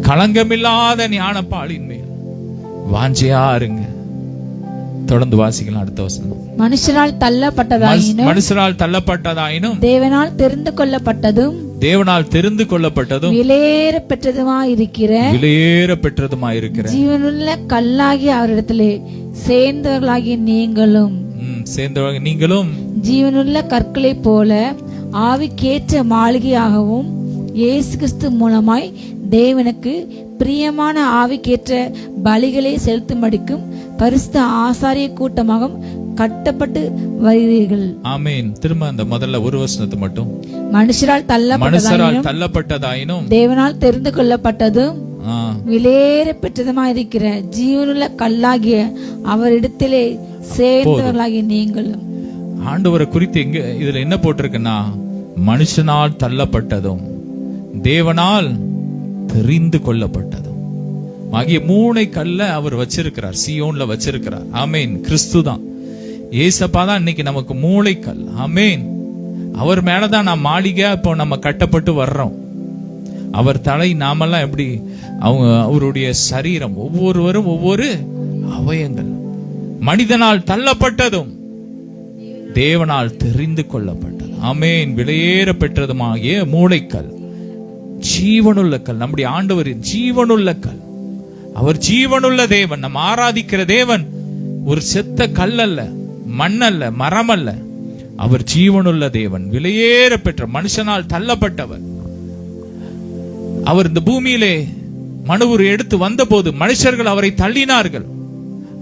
களங்கமில்லாத ஞானப்பாலின் மேல் வாஞ்சையா இருங்க. தொடர்ந்து வாசிக்கலாம் அடுத்த வசனம். மனுஷரால் தள்ளப்பட்டதாயினும் தேவனால் தெரிந்து கொள்ளப்பட்டதும் விலையேற பெற்றதுமாயிருக்கிற ஜீவனுள்ள கல்லாகிய அவரிடத்திலே சேர்ந்தவர்களாகிய நீங்களும் ஜீவனுள்ள கற்களை போல ஆவிக்கேற்ற மாளிகையாகவும் இயேசு கிறிஸ்து மூலமாய் தேவனுக்கு பிரியமான ஆவிக்கேற்ற பலிகளை செலுத்தும்படிக்கும் பரிசுத்த ஆசாரிய கூட்டமாக கட்டப்பட்டு வருகிறீர்கள். ஆமென். திரும்ப அந்த முதல்ல ஒரு வசனத்தை மட்டும். மனுஷரால் தள்ளப்பட்டதாயினும் தேவனால் தெரிந்து கொள்ளப்பட்டதும் விலையேற பெற்றதுமாயிருக்கிற ஜீவனுள்ள கல்லாகிய அவரிடத்திலே சேர்ந்தவர்களாகிய நீங்களும். ஆண்டவரை குறித்து எங்க இதுல என்ன போட்டிருக்குன்னா, மனுஷனால் தள்ளப்பட்டதும் தேவனால் தெரிந்து கொள்ளப்பட்டதும் ஆகிய மூணை கல்ல அவர் வச்சிருக்கிறார், சீயோன்ல வச்சிருக்கிறார். ஆமென். கிறிஸ்து தான், ஏசப்பா தான் இன்னைக்கு நமக்கு மூளைக்கல். ஆமென். அவர் மேலதான் நாம் மாளிகை இப்போ நம்ம கட்டப்பட்டு வர்றோம். அவர் தலை, நாமெல்லாம் எப்படி அவருடைய சரீரம், ஒவ்வொருவரும் ஒவ்வொரு அவயங்கள். மனிதனால் தள்ளப்பட்டதும் தேவனால் தெரிந்து கொள்ளப்பட்டது. ஆமென். விலையேற பெற்றதுமாகிய மூளைக்கல், ஜீவனுள்ள கல். நம்முடைய ஆண்டவரின் ஜீவனுள்ள கல். அவர் ஜீவனுள்ள தேவன். நம்ம ஆராதிக்கிற தேவன் ஒரு செத்த கல் அல்ல, மண் அல்ல, மரம் அல்ல. அவர் ஜீவனுள்ள தேவன், விலையேற பெற்ற, மனுஷனால் தள்ளப்பட்டவர். அவர் இந்த பூமியிலே மனுவுரு எடுத்து வந்த போது மனுஷர்கள் அவரை தள்ளினார்கள்,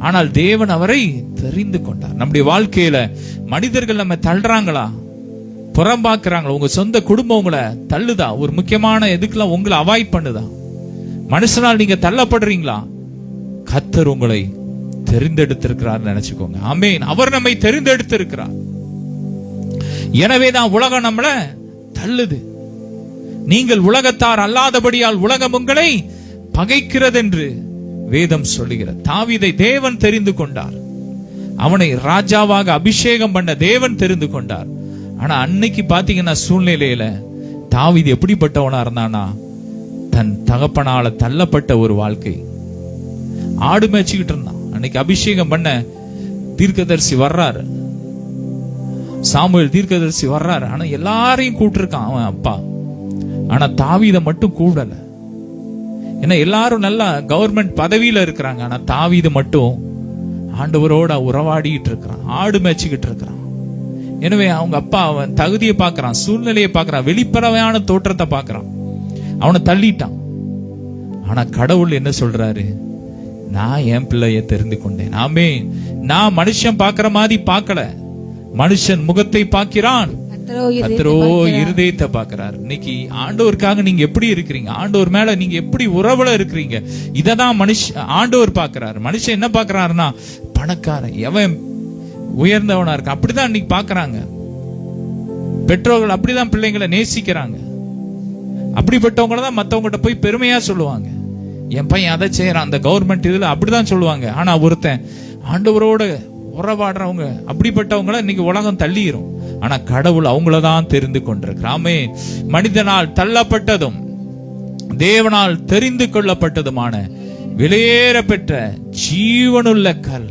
ஆனால் தேவன் அவரை தெரிந்து கொண்டார். நம்முடைய வாழ்க்கையில மனிதர்கள் நம்ம தள்ளுறாங்களா, புறம்பாக்குறாங்களா, உங்க சொந்த குடும்பம் உங்களை தள்ளுதா, ஒரு முக்கியமான எதுக்கெல்லாம் உங்களை அவாய்ட் பண்ணுதா, மனுஷனால் நீங்க தள்ளப்படுறீங்களா, கர்த்தர் உங்களை தெரிந்தெடுத்திருக்கிறார் நினைச்சுக்கோங்க. ஆமென். அவர் நம்மை தெரிந்தெடுத்திருக்கிறார். எனவேதான் உலகம் நம்மள தள்ளுது. நீங்கள் உலகத்தார் அல்லாதபடியால் உலகம் உங்களை பகைக்கிறது என்று வேதம் சொல்லுகிறது. தாவீதை தேவன் தெரிந்து கொண்டார். அவனை ராஜாவாக அபிஷேகம் பண்ண தேவன் தெரிந்து கொண்டார். ஆனா அன்னைக்கு பாத்தீங்கன்னா சூழ்நிலையில தாவீது எப்படிப்பட்டவனா இருந்தானா, தன் தகப்பனால தள்ளப்பட்ட ஒரு வாழ்க்கை. ஆடு மேய்ச்சிக்கிட்டு இருந்தான். அன்னைக்கு அபிஷேகம் பண்ண தீர்க்கதரிசி வர்றாரு, சாமுவேல் தீர்க்கதரிசி வர்றாரு. ஆனா எல்லாரையும் கூப்பிட்டுருக்கான் அவன் அப்பா. ஆனா தாவீதை மட்டும் கூடல. ஏன்னா எல்லாரும் நல்லா கவர்மெண்ட் பதவியில இருக்கிறாங்க. ஆனா தாவீது மட்டும் ஆண்டவரோட உறவாடிட்டு இருக்கிறான், ஆடு மேய்ச்சிக்கிட்டு இருக்கிறான். எனவே அவங்க அப்பா அவன் தகுதியை பார்க்கறான், சூழ்நிலையை பார்க்கறான், வெளிப்படையான தோற்றத்தை பார்க்கறான். அவனை தள்ளிட்டான். ஆனா கடவுள் என்ன சொல்றாரு, நான் என் பிள்ளைய தெரிந்து கொண்டேன். ஆமென். நான் மனுஷன் பார்க்கிற மாதிரி பார்க்கல. மனுஷன் முகத்தை பார்க்கிறான், கர்த்தரோ இருதயத்தை பார்க்கிறார். இன்னைக்கு ஆண்டவருக்காக நீங்க எப்படி இருக்கிறீங்க, ஆண்டவர் மேல நீங்க எப்படி உறவுல இருக்கிறீங்க, இததான் ஆண்டவர் பார்க்கிறார். மனுஷன் என்ன பார்க்கிறாருன்னா, பணக்காரன் எவன் உயர்ந்தவனா இருக்கு அப்படிதான் இன்னைக்கு பாக்குறாங்க. பெற்றோர்கள் அப்படிதான் பிள்ளைங்களை நேசிக்கிறாங்க. அப்படிப்பட்டவங்கள தான் மத்தவங்ககிட்ட போய் பெருமையா சொல்லுவாங்க, என் பையன் அதை செய்யறான் அந்த கவர்மெண்ட் இதுல, அப்படிதான் சொல்லுவாங்க. ஆனா ஒருத்தன் ஆண்டவரோட உறவாடுறவங்க, அப்படிப்பட்டவங்கள இன்னைக்கு உலகம் தள்ளிரும். ஆனா கடவுள் அவங்களதான் தெரிந்து கொண்டிருக்கிறாமே. மனிதனால் தள்ளப்பட்டதும் தேவனால் தெரிந்து கொள்ளப்பட்டதுமான விலையேற பெற்ற ஜீவனுள்ள கல்.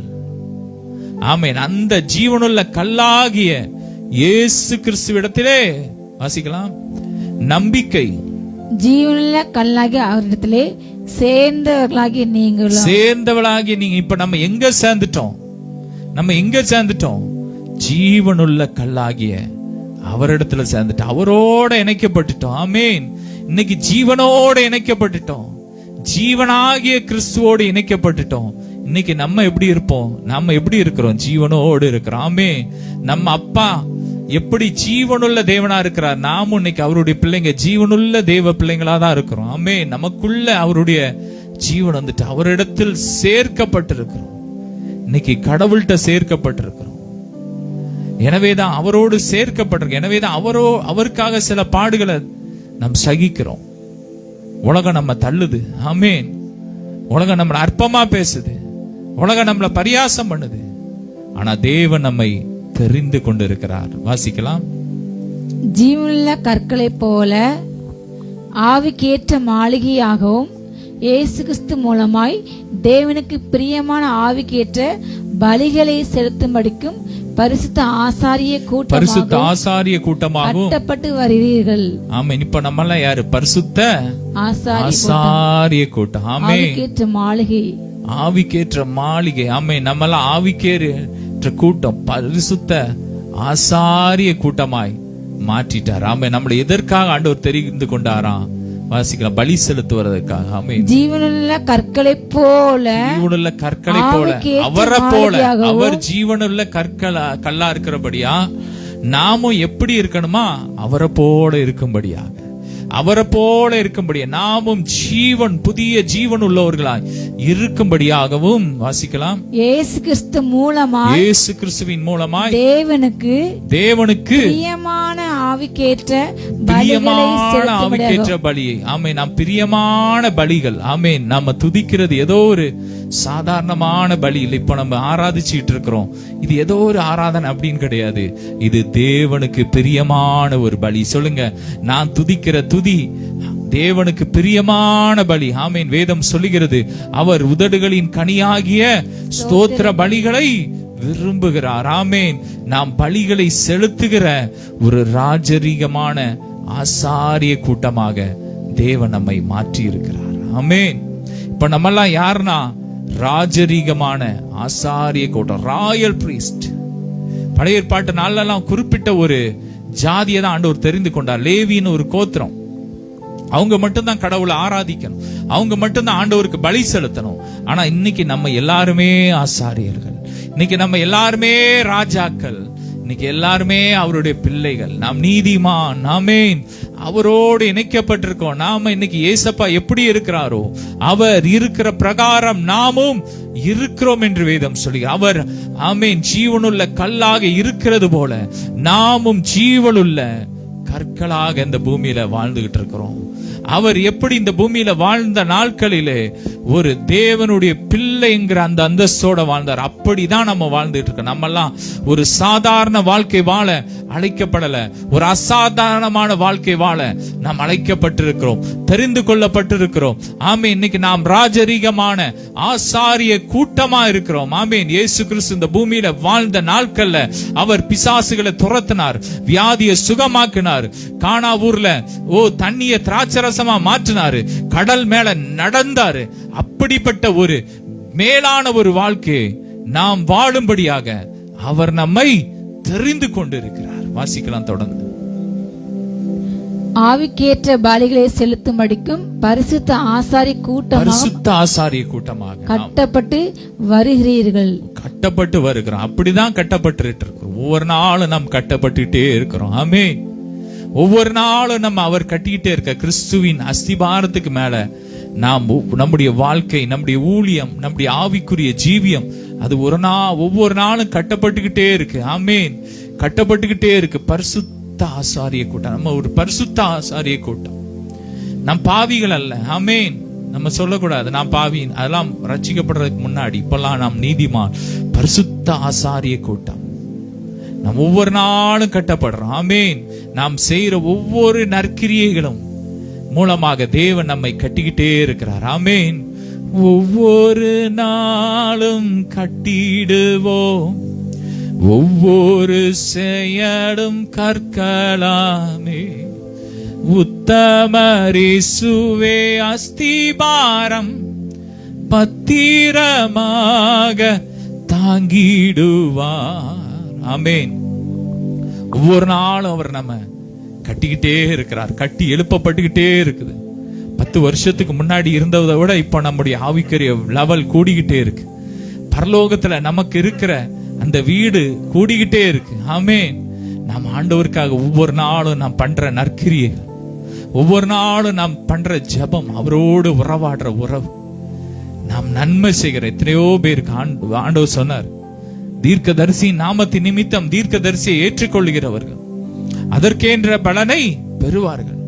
ஆமென். அந்த ஜீவனுள்ள கல்லாகிய இயேசு கிறிஸ்துவிடத்திலே வாசிக்கலாம், நம்பிக்கை. ஜீவனுள்ள கல்லாகிய அவரிடத்திலே சேர்ந்தவர்களாகிய நீங்க இப்ப நம்ம எங்க சேர்ந்துட்டோம், நம்ம எங்க சேர்ந்துட்டோம்? ஜீவனுள்ள கல்லாகிய அவரிடத்துல சேர்ந்துட்டோம், அவரோட இணைக்கப்பட்டுட்டோம். ஆமென். இன்னைக்கு ஜீவனோட இணைக்கப்பட்டுட்டோம், ஜீவனாகிய கிறிஸ்துவோடு இணைக்கப்பட்டுட்டோம். இன்னைக்கு நம்ம எப்படி இருப்போம், நம்ம எப்படி இருக்கிறோம்? ஜீவனோடு இருக்கிறோம். ஆமென். நம்ம அப்பா எப்படி ஜீவனுள்ள தேவனா இருக்கிறார், நாமும் இன்னைக்கு அவருடைய பிள்ளைங்க ஜீவனுள்ள தேவ பிள்ளைங்களா தான் இருக்கிறோம். ஆமென். நமக்குள்ள அவருடைய ஜீவன் வந்துட்டு அவரிடத்தில் சேர்க்கப்பட்டிருக்கிறோம். இன்னைக்கு கடவுள்கிட்ட சேர்க்கப்பட்டிருக்கிறோம். எனவேதான் அவரோடு சேர்க்கப்பட்டிருக்கோம். எனவேதான் அவருக்காக சில பாடுகளை நாம் சகிக்கிறோம். உலகம் நம்ம தள்ளுது. ஆமென். உலகம் நம்மளை அற்பமா பேசுது, உலகம் நம்மளை பரியாசம் பண்ணுது. ஆனா தேவன் நம்மை தெரிந்து கொண்டிருக்கிறார். வாசிக்கலாம். ஜீவனுள்ள கற்களை போல ஆவிக்கேற்ற மாளிகையாகவும் இயேசு கிறிஸ்து மூலமாய் தேவனுக்கு பிரியமான ஆவிக்கேற்ற பலிகளை செலுத்தும்படிக்கும் பரிசுத்த ஆசாரிய கூட்டமாகவும் கட்டப்பட்டு வருவீர்கள். ஆமென். இப்ப நம்ம எல்லாம் யாரு? பரிசுத்த ஆசாரிய கூட்டம். ஆமென். ஆவிக்கேற்ற மாளிகை, ஆவிக்கேற்ற மாளிகை. ஆமென். நம்ம எல்லாம் ஆவிக்கேற்ற கூட்டம், பரிசுத்த ஆசாரிய கூட்டமாய் மாற்றிட்டார். ஆமென். நம்மளை எதற்காக ஆண்டவர் தெரிந்து கொண்டாராம்? வாசிக்கலாம். பலி செலுத்துவதற்காக. ஆமென். ஜீவனுள்ள கற்களை போல, ஜீவனுள்ள கற்களை போல, அவரை போல, அவர் ஜீவனுள்ள கல்லா இருக்கிறபடியா நாமும் எப்படி இருக்கணுமா? அவரை போல இருக்கும்படியாக, அவரை போல இருக்கும்படியா நாமும் ஜீவன், புதிய ஜீவன் உள்ளவர்களாய் இருக்கும்படியாகவும். வாசிக்கலாம். இயேசு கிறிஸ்து மூலமாய், இயேசு கிறிஸ்துவின் மூலமாய் தேவனுக்கு பிரியமான ஆவிக்கேற்ற பலியை. ஆமென். நாம் பிரியமான பலிகள். ஆமென். நாம துதிக்கிறது ஏதோ ஒரு சாதாரணமான பலி இல்லை. இப்ப நம்ம ஆராதிச்சுட்டு இருக்கிறோம், இது ஏதோ ஒரு ஆராதனை அப்படின்னு கிடையாது. இது தேவனுக்கு பிரியமான ஒரு பலி. சொல்லுங்க, நான் துதிக்கிற துதி தேவனுக்கு பிரியமான பலி. ஆமென். வேதம் சொல்லுகிறது, அவர் உதடுகளின் கனியாகிய ஸ்தோத்திர பலிகளை விரும்புகிறார். ஆமென். நாம் பலிகளை செலுத்துகிற ஒரு ராஜரீகமான ஆசாரிய கூட்டமாக தேவன் நம்மை மாற்றி இருக்கிறார். ஆமென். இப்ப நம்ம எல்லாம் யாருன்னா, ராஜரீகமான ஆசாரிய கூட்டம், ராயல் பிரீஸ்ட். பழைய ஏற்பாட்டு நாளெல்லாம் குறிப்பிட்ட ஒரு ஜாதியை தான் ஆண்டவர் தெரிந்து கொண்டார். லேவின்னு ஒரு கோத்திரம். அவங்க மட்டும்தான் கடவுளை ஆராதிக்கணும், அவங்க மட்டும்தான் ஆண்டவருக்கு பலி செலுத்தணும். ஆனா இன்னைக்கு நம்ம எல்லாருமே ஆசாரியர்கள், இன்னைக்கு நம்ம எல்லாருமே ராஜாக்கள், இன்னைக்கு எல்லாருமே அவருடைய பிள்ளைகள். நாம் நீதிமான். ஆமென். அவரோடு இணைக்கப்பட்டிருக்கோம். நாம இன்னைக்கு ஏசப்பா எப்படி இருக்கிறாரோ அவர் இருக்கிற பிரகாரம் நாமும் இருக்கிறோம் என்று வேதம் சொல்லுகிறார். அவர் ஆமென் ஜீவனுள்ள கல்லாக இருக்கிறது போல நாமும் ஜீவனுள்ள கற்களாக இந்த பூமியில வாழ்ந்துகிட்டு இருக்கிறோம். அவர் எப்படி இந்த பூமியில வாழ்ந்த நாட்களிலே ஒரு தேவனுடைய பிள்ளைங்கிற அந்த அந்தஸ்தோட வாழ்ந்தார். அப்படிதான் நம்ம வாழ்ந்துட்டு இருக்கோம். நம்ம எல்லாம் ஒரு சாதாரண வாழ்க்கை வாழ அழைக்கப்படல, ஒரு அசாதாரணமான வாழ்க்கை வாழ நாம் அழைக்கப்பட்டிருக்கிறோம், தெரிந்து கொள்ளப்பட்டிருக்கிறோம். ஆமென். இன்னைக்கு நாம் ராஜரீகமான ஆசாரிய கூட்டமா இருக்கிறோம். ஆமென். இயேசு கிறிஸ்து இந்த பூமியில வாழ்ந்த நாட்கள்ல அவர் பிசாசுகளை துரத்தினார், வியாதியை சுகமாக்கினார், கானாவூர்ல தண்ணிய திராட்சரசமா மாற்றினாரு, கடல் மேல நடந்தாரு. அப்படிப்பட்ட ஒரு மேலான ஒரு வாழ்க்கையை நாம் வாழும்படியாக அவர் நம்மை தெரிந்து கொண்டிருக்கிறார். வாசிக்கலாம் தொடர்ந்து. ஆவிக்கேற்ற பலிகளை செலுத்தும்படிக்கும் பரிசுத்த ஆசாரிய கூட்டமாக கட்டப்பட்டு வருகிறீர்கள். கட்டப்பட்டு வருகிறோம். அப்படிதான் கட்டப்பட்டு இருக்கிறோம். ஒவ்வொரு நாளும் நாம் கட்டப்பட்டுட்டே இருக்கிறோம். ஆமென். ஒவ்வொரு நாளும் நம்ம அவர் கட்டிக்கிட்டே இருக்க கிறிஸ்துவின் அஸ்திபாரத்துக்கு மேல நாம் நம்முடைய வாழ்க்கை, நம்முடைய ஊழியம், நம்முடைய ஆவிக்குரிய ஜீவியம் அது ஒவ்வொரு நாளும் கட்டப்பட்டுக்கிட்டே இருக்கு. ஆமென். கட்டப்பட்டுக்கிட்டே இருக்கு. பரிசுத்த ஆசாரிய கூட்டம். நம்ம ஒரு பரிசுத்த ஆசாரிய கூட்டம். நம் பாவிகள் அல்ல. ஆமென். நம்ம சொல்லக்கூடாது நான் பாவி, அதெல்லாம் ரட்சிக்கப்படுறதுக்கு முன்னாடி. இப்பெல்லாம் நாம் நீதிமான். பரிசுத்த ஆசாரிய கூட்டம். நாம் ஒவ்வொரு நாளும் கட்டப்படுறோம். ஆமென். நாம் செய்யற ஒவ்வொரு நற்கிரியைகளும் மூலமாக தேவன் நம்மை கட்டிக்கிட்டே இருக்கிறார். ஆமென். ஒவ்வொரு நாளும் கட்டிடுவோம், ஒவ்வொரு செயலும் கற்கலாமே, உத்தமரிசுவே அஸ்திபாரம் பத்திரமாக தாங்கிடுவார். ஆமென். ஒவ்வொரு நாளும் அவர் நம்ம கட்டிக்கிட்டே இருக்கிறார். கட்டி எழுப்பப்பட்டுக்கிட்டே இருக்குது. 10 வருஷத்துக்கு முன்னாடி இருந்ததை விட இப்ப நம்முடைய ஆவிக்குரிய லெவல் கூடிக்கிட்டே இருக்கு. பரலோகத்துல நமக்கு இருக்கிற அந்த வீடு கூடிக்கிட்டே இருக்கு. ஆமென். நாம் ஆண்டவருக்காக ஒவ்வொரு நாளும் நாம் பண்ற நற்கிரியைகள், ஒவ்வொரு நாளும் நாம் பண்ற ஜெபம், அவரோடு உறவாடுற உறவு, நாம் நன்மை செய்கிற எத்தனையோ பேருக்கு ஆண்டவர் சொன்னார், தீர்க்கதரிசி நாமத்தின் நிமித்தம் தீர்க்கதரிசியை ஏற்றுக்கொள்கிறவர்கள் அதற்கேன்ற பலனை பெறுவார்கள்.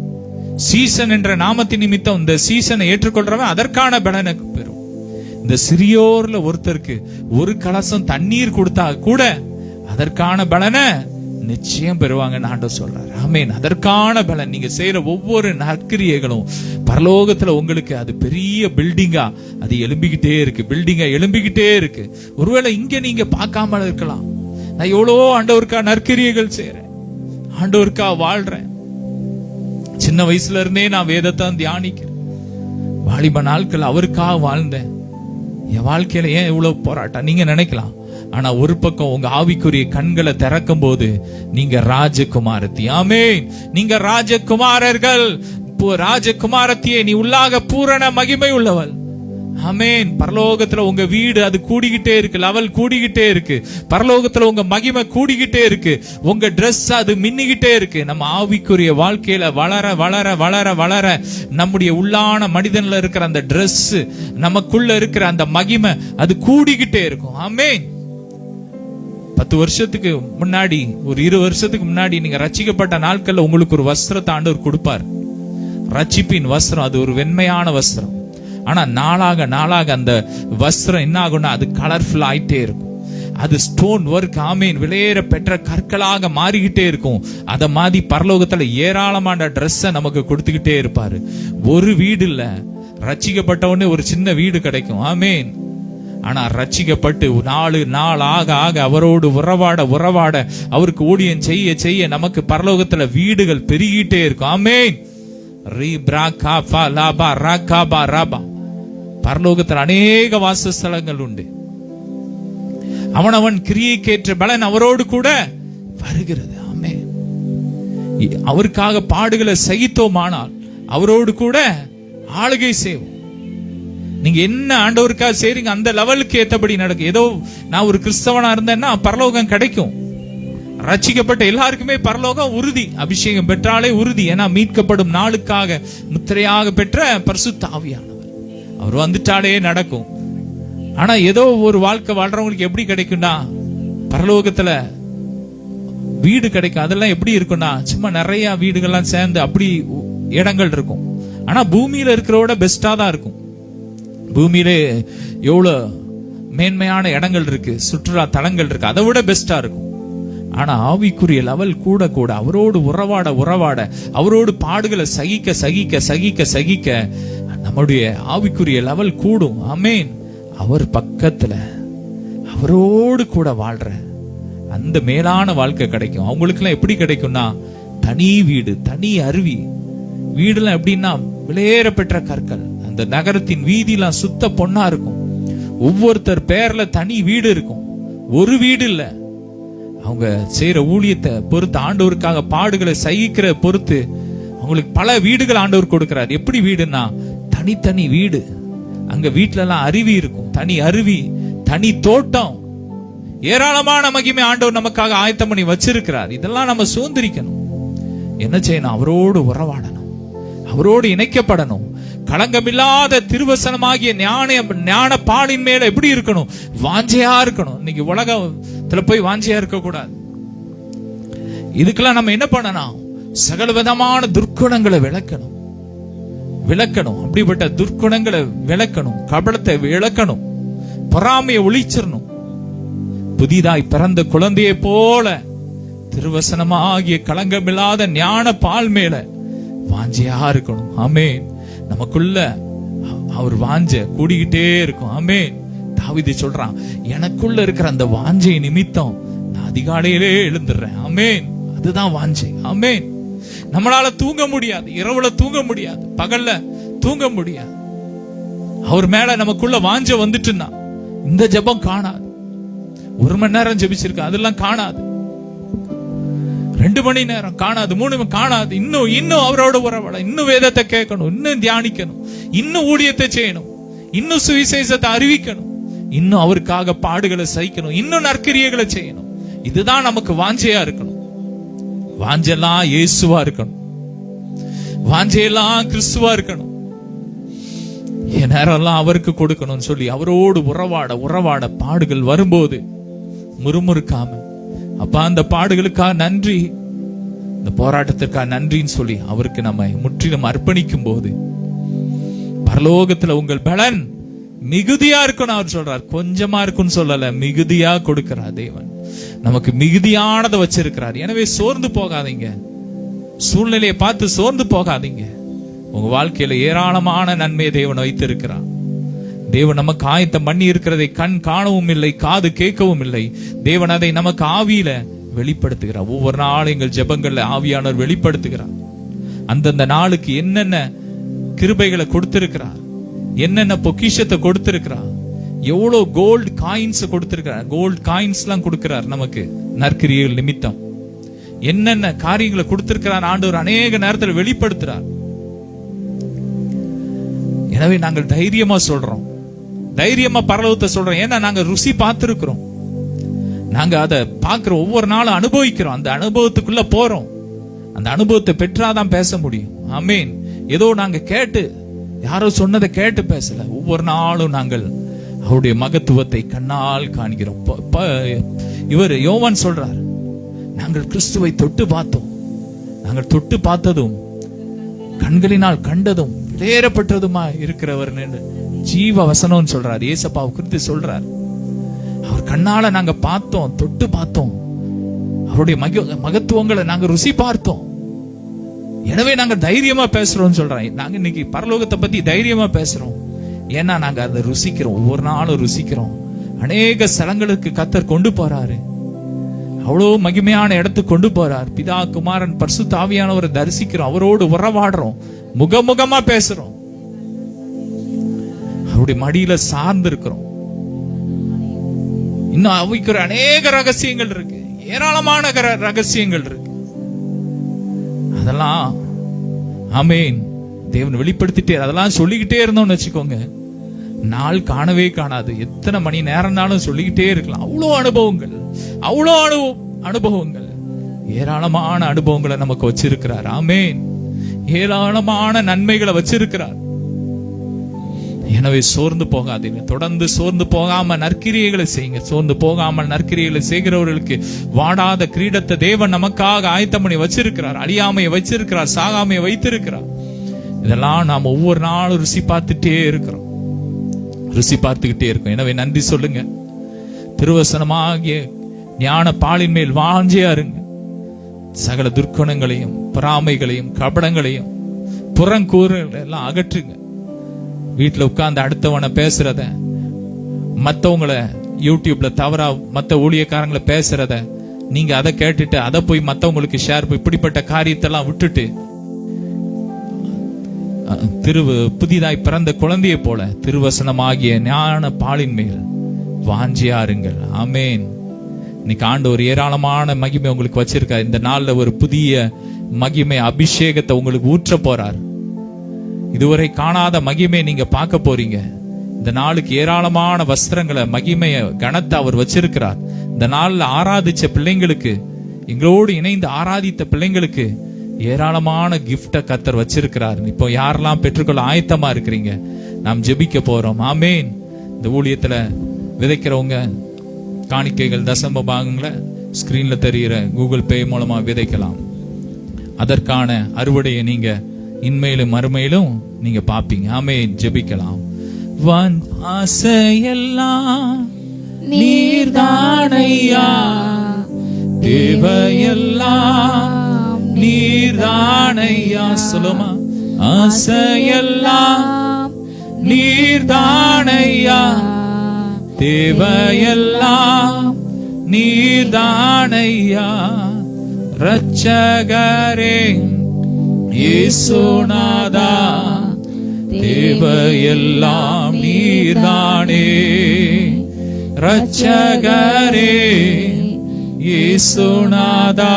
சீசன் என்ற நாமத்தின் நிமித்தம் இந்த சீசனை ஏற்றுக்கொள்றவன் அதற்கான பலனை பெறும். இந்த சிறியோர்ல ஒருத்தருக்கு ஒரு கலசம் தண்ணீர் கொடுத்தா கூட அதற்கான பலனை நிச்சயம் பெறுவாங்கன்னு ஆண்டவர் சொல்றாரு. ஆமென். அதற்கான பலன் நீங்க செய்யற ஒவ்வொரு நற்கிரியைகளும் பரலோகத்துல உங்களுக்கு அது பெரிய பில்டிங்கா அது எழும்பிக்கிட்டே இருக்கு. பில்டிங்கா எழும்பிக்கிட்டே இருக்கு. ஒருவேளை இங்க நீங்க பார்க்காம இருக்கலாம். நான் எவ்வளவோ ஆண்டவருக்கா நற்கிரியைகள் செய்யறேன், ஆண்டவருக்கா வாழ்றேன். சின்ன வயசுல இருந்தே நான் வேதத்தை தியானிக்கிறேன். வாலிப நாட்கள் அவருக்காக வாழ்ந்தேன். என் வாழ்க்கையில ஏன் இவ்வளவு போராட்டம் நீங்க நினைக்கலாம். ஆனா ஒரு பக்கம் உங்க ஆவிக்குரிய கண்களை திறக்கும் போது நீங்க ராஜகுமாரத்தி. ஆமென். நீங்க ராஜகுமாரர்கள். ராஜகுமாரத்தியே நீ உள்ளாக பூரண மகிமை உள்ளவள். ஆமென். பரலோகத்துல உங்க வீடு அது கூடிக்கிட்டே இருக்கு, லெவல் கூடிக்கிட்டே இருக்கு. பரலோகத்துல உங்க மகிமை கூடிக்கிட்டே இருக்கு. உங்க Dress அது மின்னிக்கிட்டே இருக்கு. நம்ம ஆவிக்குரிய வாழ்க்கையில வளர வளர வளர வளர நம்முடைய உள்ளான மனிதன்ல இருக்கிற அந்த Dress, நமக்குள்ள இருக்கிற அந்த மகிமை அது கூடிக்கிட்டே இருக்கும். ஆமென். 10 வருஷத்துக்கு முன்னாடி, ஒரு 20 வருஷத்துக்கு முன்னாடி நீங்க ரட்சிக்கப்பட்ட நாட்கள்ல உங்களுக்கு ஒரு வஸ்திரத்தை ஆண்டவர் கொடுப்பார். ரட்சிப்பின் வஸ்திரம் அது ஒரு வெண்மையான வஸ்திரம். ஆனா நாளாக நாளாக அந்த வஸ்திரம் என்ன ஆகும்னா அது கலர்ஃபுல் ஆயிட்டே இருக்கும். அது ஸ்டோன் ஒர்க். ஆமீன். விலையேற பெற்ற கற்களாக மாறிக்கிட்டே இருக்கும். அத மாதிரி பரலோகத்துல ஏராளமான ட்ரெஸ்ஸை நமக்கு கொடுத்துக்கிட்டே இருப்பாரு. ஒரு வீடு இல்ல, ரட்சிக்கப்பட்ட உடனே ஒரு சின்ன வீடு கிடைக்கும். ஆமீன். ஆனா ரட்சிக்கப்பட்டு நாள் ஆக ஆக அவரோடு உறவாட உறவாட அவருக்கு ஊழியம் செய்ய செய்ய நமக்கு பரலோகத்துல வீடுகள் பெருகிட்டே இருக்கும். ஆமீன். பரலோகத்தில் அநேக வாசஸ்தலங்கள் உண்டு. அவனவன் கிரியைக்கேற்ற பலன் அவரோடு கூட வருகிறது. ஆமென். அவருக்காக பாடுகளை சகித்தோமானால் அவரோடு கூட ஆளுகை செய்வோம். நீங்க என்ன ஆண்டவருக்காக செய்றீங்க அந்த லெவலுக்கு ஏத்தபடி நடக்கும். ஏதோ நான் ஒரு கிறிஸ்தவனா இருந்தேன்னா பரலோகம் கிடைக்கும். ரட்சிக்கப்பட்ட எல்லாருக்குமே பரலோகம் உறுதி, அபிஷேகம் பெற்றாலே உறுதி. ஏன்னா மீட்கப்படும் நாளுக்காக முத்திரையாக பெற்ற பரிசுத்த ஆவியானவர் அவர் வந்துட்டாலே நடக்கும். ஆனா ஏதோ ஒரு வாழ்க்கை வாழ்றவங்களுக்கு எப்படி கிடைக்கும்னா, பரலோகத்துல வீடு கிடைக்கும். அதெல்லாம் எப்படி இருக்கும்னா, சும்மா நிறைய வீடுகள்லாம் சேர்ந்து அப்படி இடங்கள் இருக்கும். ஆனா பூமியில இருக்கிறவோட பெஸ்டா தான் இருக்கும். பூமியில எவ்வளவு மேன்மையான இடங்கள் இருக்கு, சுற்றுலா தலங்கள் இருக்கு, அதை விட பெஸ்டா இருக்கும். ஆனா ஆவிக்குரிய லெவல் கூட கூட அவரோடு உறவாட உறவாட, அவரோடு பாடுகளை சகிக்க சகிக்க சகிக்க சகிக்க நம்முடைய ஆவிக்குரிய லெவல் கூடும். ஆமேன். அவர் பக்கத்துல அவரோடு கூட வாழ்ற அந்த மேலான வாழ்க்கை கிடைக்கும். அவங்களுக்கு எல்லாம் எப்படி கிடைக்கும்னா, தனி வீடு, தனி அருவி. வீடுலாம் எப்படின்னா விலையேற பெற்ற கற்கள். அந்த நகரத்தின் வீதியெல்லாம் சுத்த பொன்னா இருக்கும். ஒவ்வொருத்தர் பேர்ல தனி வீடு இருக்கும். ஒரு வீடு இல்ல, அவங்க செய்யற ஊழியத்தை பொறுத்து, ஆண்டவருக்காக பாடுகளை சகிக்கிற பொறுத்து அவங்களுக்கு பல வீடுகள் ஆண்டவர் கொடுக்கிறார். எப்படி வீடுன்னா, தனித்தனி வீடு. அங்க வீட்டுல எல்லாம் அருவி இருக்கும், தனி அருவி, தனி தோட்டம், ஏராளமான மகிமை ஆண்டவர் நமக்காக ஆயத்தம் பண்ணி வச்சிருக்கிறார். இதெல்லாம் நம்ம சுதந்திரிக்கணும். என்ன செய்யணும்? அவரோடு உறவாடணும், அவரோடு இணைக்கப்படணும். களங்கமில்லாத திருவசனமாகிய ஞான பாலின் மேல எப்படி இருக்கணும்? வாஞ்சையா இருக்கணும். இன்னைக்கு உலகத்துல போய் வாஞ்சையா இருக்க கூடாது. இதுக்கெல்லாம் நம்ம என்ன பண்ணணும்? சகல விதமான துர்க்குணங்களை விளக்கணும். அப்படிப்பட்ட துர்க்குணங்களை விளக்கணும், கபடத்தை விளக்கணும், பொறாமையை ஒளிச்சிடணும். புதிதாய் பிறந்த குழந்தையை போல திருவசனமாகிய களங்கமில்லாத ஞான பால் மேல வாஞ்சையா இருக்கணும். ஆமேன். நமக்குள்ள அவர் வாஞ்ச கூடிக்கிட்டே இருக்கும். ஆமேன். தாவீது சொல்றான், எனக்குள்ள இருக்கிற அந்த வாஞ்சை நிமித்தம் நான் அதிகாலையிலே எழுந்துடுறேன். ஆமேன். அதுதான் வாஞ்சை. ஆமேன். நம்மளால தூங்க முடியாது, இரவுல தூங்க முடியாது, பகல்ல தூங்க முடியாது. அவர் மேல நமக்குள்ள வாஞ்ச வந்துட்டுன்னா இந்த ஜெபம் காணாது. 1 மணி நேரம் ஜெபிச்சிருக்க, அதெல்லாம் காணாது. 2 மணி நேரம் காணாது, 3 மணி காணாது. இன்னும் அவரோட உறவாட, இன்னும் வேதத்தை கேட்கணும், இன்னும் தியானிக்கணும், இன்னும் ஊழியத்தை செய்யணும், இன்னும் சுவிசேஷத்தை அறிவிக்கணும், இன்னும் அவருக்காக பாடுகளை சகிக்கணும், இன்னும் நற்கிரியைகளை செய்யணும். இதுதான் நமக்கு வாஞ்சையா இருக்கணும். வாஞ்செல்லாம் இயேசுவா இருக்கணும், வாஞ்சையெல்லாம் கிறிஸ்துவா இருக்கணும். என் நேரம் எல்லாம் அவருக்கு கொடுக்கணும்னு சொல்லி அவரோடு உறவாட பாடுகள் வரும்போது முறுமுறுக்காம, அப்பா அந்த பாடுகளுக்காக நன்றி, இந்த போராட்டத்திற்காக நன்றின்னு சொல்லி அவருக்கு நம்ம முற்றிலும் அர்ப்பணிக்கும் போது பரலோகத்துல உங்கள் பலன் மிகுதியா இருக்கணும் அவர் சொல்றார். கொஞ்சமா இருக்குன்னு சொல்லல, மிகுதியா கொடுக்கிறார் தேவன். நமக்கு மிகுதியானதை வச்சிருக்கிறார். எனவே சோர்ந்து போகாதீங்க, சூழ்நிலையை பார்த்து சோர்ந்து போகாதீங்க. உங்க வாழ்க்கையில ஏராளமான நன்மையை தேவன் வைத்திருக்கிறார். தேவன் நமக்கு ஆயத்தம் பண்ணி இருக்கிறதை கண் காணவும் இல்லை, காது கேட்கவும் இல்லை. தேவன் அதை நமக்கு ஆவியில வெளிப்படுத்துகிறார். ஒவ்வொரு நாளும் எங்கள் ஜெபங்கள்ல ஆவியானவர் வெளிப்படுத்துகிறார். அந்தந்த நாளுக்கு என்னென்ன கிருபைகளை கொடுத்திருக்கிறார், என்னென்ன பொக்கிஷத்தை கொடுத்திருக்கிறார், எவ்வளவு கோல்டு காயின்ஸ் கொடுத்திருக்கிறார். கோல்டு காயின்ஸ் எல்லாம் கொடுக்கிறார் நமக்கு நற்கிரியைகள் நிமித்தம். என்னென்ன காரியங்களை கொடுத்திருக்கிறார் ஆண்டவர் அநேக நேரத்தில் வெளிப்படுத்துறார். எனவே நாங்கள் தைரியமா சொல்றோம், தைரியமா பரலோகத்தை சொல்றோம். ஏன்னா நாங்க ருசி பார்த்திருக்கிறோம், நாங்க அதை பார்க்கிற ஒவ்வொரு நாளும் அனுபவிக்கிறோம், அந்த அனுபவத்துக்குள்ள போறோம். அந்த அனுபவத்தை பெற்றாதான் பேச முடியும். ஆமேன். ஏதோ நாங்க கேட்டு யாரோ சொன்னதை கேட்டு பேசல, ஒவ்வொரு நாளும் நாங்கள் அவருடைய மகத்துவத்தை கண்ணால் காண்கிறோம். இவர் யோவான் சொல்றார், நாங்கள் கிறிஸ்துவை தொட்டு பார்த்தோம், நாங்கள் தொட்டு பார்த்ததும் கண்களினால் கண்டதும் விலையேறப்பட்டதுமா இருக்கிறவர் ஜீவ வசனம் சொல்றார். ஏசப்பாவை குறித்து சொல்றார். அவர் கண்ணால நாங்க பார்த்தோம், தொட்டு பார்த்தோம், அவருடைய மகத்துவங்களை நாங்க ருசி பார்த்தோம். எனவே நாங்க தைரியமா பேசுறோம் சொல்றேன். நாங்க இன்னைக்கு பரலோகத்தை பத்தி தைரியமா பேசுறோம். ஏன்னா நாங்க அதை ருசிக்கிறோம், ஒவ்வொரு நாளும் ருசிக்கிறோம். அநேக ஸ்தலங்களுக்கு கர்த்தர் கொண்டு போறாரு, அவ்வளவு மகிமையான இடத்துக்கு கொண்டு போறார். பிதா குமாரன் பரிசுத்த ஆவியானவரை தரிசிக்கிறோம், அவரோடு உறவாடுறோம், முகமுகமா பேசுறோம், அவருடைய மடியில சார்ந்து இருக்கிறோம். இன்னும் அவைக்கிற அநேக ரகசியங்கள் இருக்கு, ஏராளமான ரகசியங்கள் இருக்கு. அதெல்லாம் ஆமேன் தேவன் வெளிப்படுத்திட்டே, அதெல்லாம் சொல்லிக்கிட்டே இருந்தோம்னு வச்சுக்கோங்க, நாள் காணவே காணாது. எத்தனை மணி நேரம்னாலும் சொல்லிக்கிட்டே இருக்கலாம். அவ்வளோ அனுபவங்கள், அவ்வளோ அனுபவங்கள். ஏராளமான அனுபவங்களை நமக்கு வச்சிருக்கிறார். ஆமென். ஏராளமான நன்மைகளை வச்சிருக்கிறார். எனவே சோர்ந்து போகாதீங்க. தொடர்ந்து சோர்ந்து போகாம நற்கிரியைகளை செய்யுங்க. சோர்ந்து போகாமல் நற்கிரியைகளை செய்கிறவர்களுக்கு வாடாத கிரீடத்தை தேவன் நமக்காக ஆயத்தம் பண்ணி வச்சிருக்கிறார். அழியாமையை வச்சிருக்கிறார், சாகாமையை வைத்திருக்கிறார். இதெல்லாம் நாம் ஒவ்வொரு நாளும் ருசி பார்த்துட்டே இருக்கிறோம், ருசி பார்த்துக்கிட்டே இருக்கோம். எனவே நன்றி சொல்லுங்க. திருவசனமாகிய ஞான பாலின் மேல் வாஞ்சையா இருங்க. சகல துர்க்குணங்களையும் பொறாமைகளையும் கபடங்களையும் புறங்கூறுகளை எல்லாம் அகற்றுங்க. வீட்டுல உட்கார்ந்து அடுத்தவனை பேசுறத, மத்தவங்களை யூடியூப்ல தவறா மத்த ஊழியக்காரங்களை பேசுறத நீங்க அதை கேட்டுட்டு அதை போய் மத்தவங்களுக்கு ஷேர், இப்படிப்பட்ட காரியத்தெல்லாம் விட்டுட்டு புதிதாய் பிறந்த குழந்தையை போல திருவசனமாகிய ஞான பாலின் மேல் வாஞ்சியா இருங்கள். ஆமேன். இன்னைக்கு ஆண்டவர் ஏராளமான மகிமை உங்களுக்கு வச்சிருக்கார். இந்த நாள்ல ஒரு புதிய மகிமை அபிஷேகத்தை உங்களுக்கு ஊற்ற போறார். இதுவரை காணாத மகிமை நீங்க பார்க்க போறீங்க. இந்த நாளுக்கு ஏராளமான வஸ்திரங்களை, மகிமைய, கனத்தை அவர் வச்சிருக்கிறார். இந்த நாள்ல ஆராதிச்ச பிள்ளைங்களுக்கு, எங்களோடு இணைந்து ஆராதித்த பிள்ளைங்களுக்கு ஏராளமான கிஃப்ட கர்த்தர் வச்சிருக்கிறார். இப்போ யாரெல்லாம் பெற்றுக்கொள்ள ஆயத்தமா இருக்கிறீங்க, நாம் ஜெபிக்க போறோம். ஆமேன். இந்த ஊழியத்துல விதைக்கிறவங்க காணிக்கைகள், தசம பாகங்களை ஸ்கிரீன்ல தெரிகிற கூகுள் பே மூலமா விதைக்கலாம். அதற்கான அறுவடையை நீங்க இன்மையிலும் மறுமையிலும் நீங்க பாப்பீங்க. ஆமேன். ஜெபிக்கலாம். வன் ஆசையெல்லாம் நீர்தானையா, தேவையெல்லாம் நீர்தானையா. சொல்லுமா. ஆசையெல்லாம் நீர்தானையா, தேவையெல்லாம் நீர்தானையா. ரட்சகரே இயேசுநாதா, தேவையெல்லாம் நீர்தானே. ரட்சகரே இயேசுநாதா,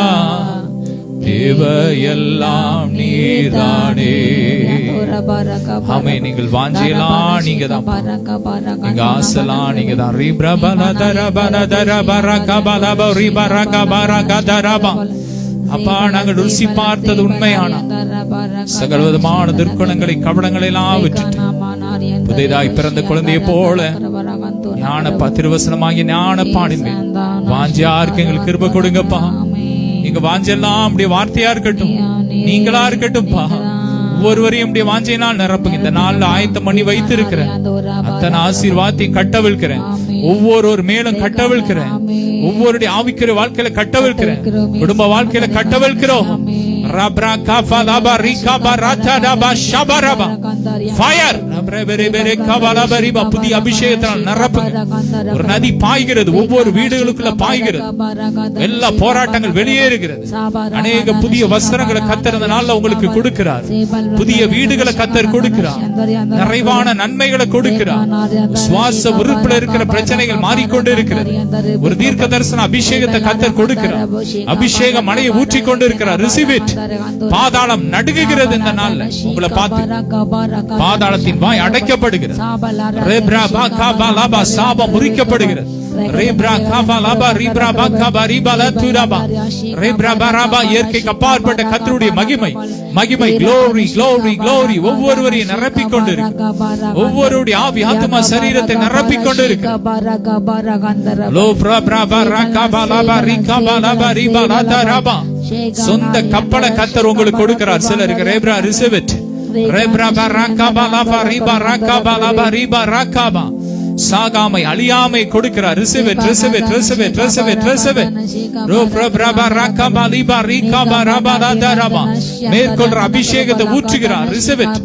தேவையெல்லாம் நீர்தானே. ஆமென். நீங்கள் வாஞ்சையெல்லாம் நீங்க தான், நீங்க ஆசைலாம் நீங்க தான். அப்பா, நாங்கள் ருசி பார்த்தது உண்மையானா சகல விதமான துர்க்குணங்களை, கபடங்களை எல்லாம் விட்டுட்டு புதிதாய் பிறந்த குழந்தையை போல ஞான திருவசனமாகிய ஞான பாடின் மேல் வாஞ்சியா இருக்கு. எங்களுக்கு கிருபை கொடுங்கப்பா. எங்க வாஞ்செல்லாம் அப்படியே வார்த்தையா இருக்கட்டும், நீங்களா இருக்கட்டும்பா. ஒவ்வொருவரையும் அப்படியே வாஞ்சையினால் நிரப்புங்க. இந்த நாள்ல ஆயத்தம் பண்ணி வைத்திருக்கிறேன் அத்தனை ஆசீர்வாதத்தையும் கட்டவிழ்க்கிறேன். ஒவ்வொரு மேலும் கட்டவிழ்க்கிறேன். ஒவ்வொருடைய ஆவிக்கிற வாழ்க்கையில கட்டவிழ்க்கிறேன். குடும்ப வாழ்க்கையில கட்டவிழ்க்கிறோம். புதிய அபிஷேகத்தால் நிரப்புங்க. ஒரு நதி பாய்கிறது, ஒவ்வொரு வீடுகளுக்குள்ள பாய்கிறது. எல்லா போராட்டங்கள் வெளியேறுகிறது. அநேக புதிய வஸ்திரங்களை கர்த்தர் இந்த நாள்ல உங்களுக்கு கொடுக்கிறார். புதிய வீடுகளை கர்த்தர் கொடுக்கிறார். நிறைவான நன்மைகளை கொடுக்கிறார். சுவாச உறுப்புல இருக்கிற பிரச்சனைகள் மாறிக்கொண்டு இருக்கிறது. ஒரு தீர்க்க தரிசன அபிஷேகத்தை கர்த்தர் கொடுக்கிறார். அபிஷேக மழையை ஊற்றி கொண்டு இருக்கிறார். Receive it. பாதாளம் நடுங்குகிறது இந்த நாள்ல உங்களை பார்த்து. பாதாளத்தின் வாய் அடைக்கப்படுகிறது. சாபம் முறிக்கப்படுகிறது. இயற்கைக்கு அப்பாற்பட்ட கர்த்தருடைய மகிமை, மகிமை, glory, glory, glory ஒவ்வொருவரையும் நிரப்பிக் கொண்டு இருக்கு. ஒவ்வொருடைய ஆவி, ஆத்மா, சரீரத்தை நிரப்பிக் கொண்டு இருக்கு. சொந்த கப்பலை கர்த்தர் உங்களுக்கு கொடுக்கிறார். சிலருக்கு ரேப்ரா ரிசீவ் சாகாமை, அழியாமை கொடுக்கிறார். Receive it, receive it, receive it, receive it, receive it. மேற்கொள்ற அபிஷேகத்தை ஊற்றுகிறார். Receive it.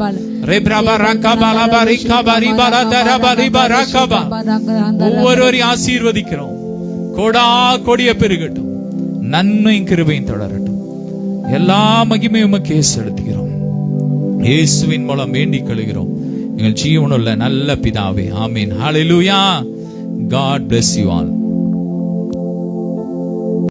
ஒவ்வொருவரையும் ஆசீர்வதிக்கிறோம். கோடா கொடிய பெருகட்டும். நன்மையும் கிருபையும் தொடரட்டும். எல்லா மகிமையும் உமக்கே செலுத்துகிறோம். இயேசுவின் மூலம் வேண்டிக் கொள்கிறோம் எங்கள் ஜீவனுள்ள நல்ல பிதாவே. ஆமீன். ஹல்லேலூயா. God bless you all.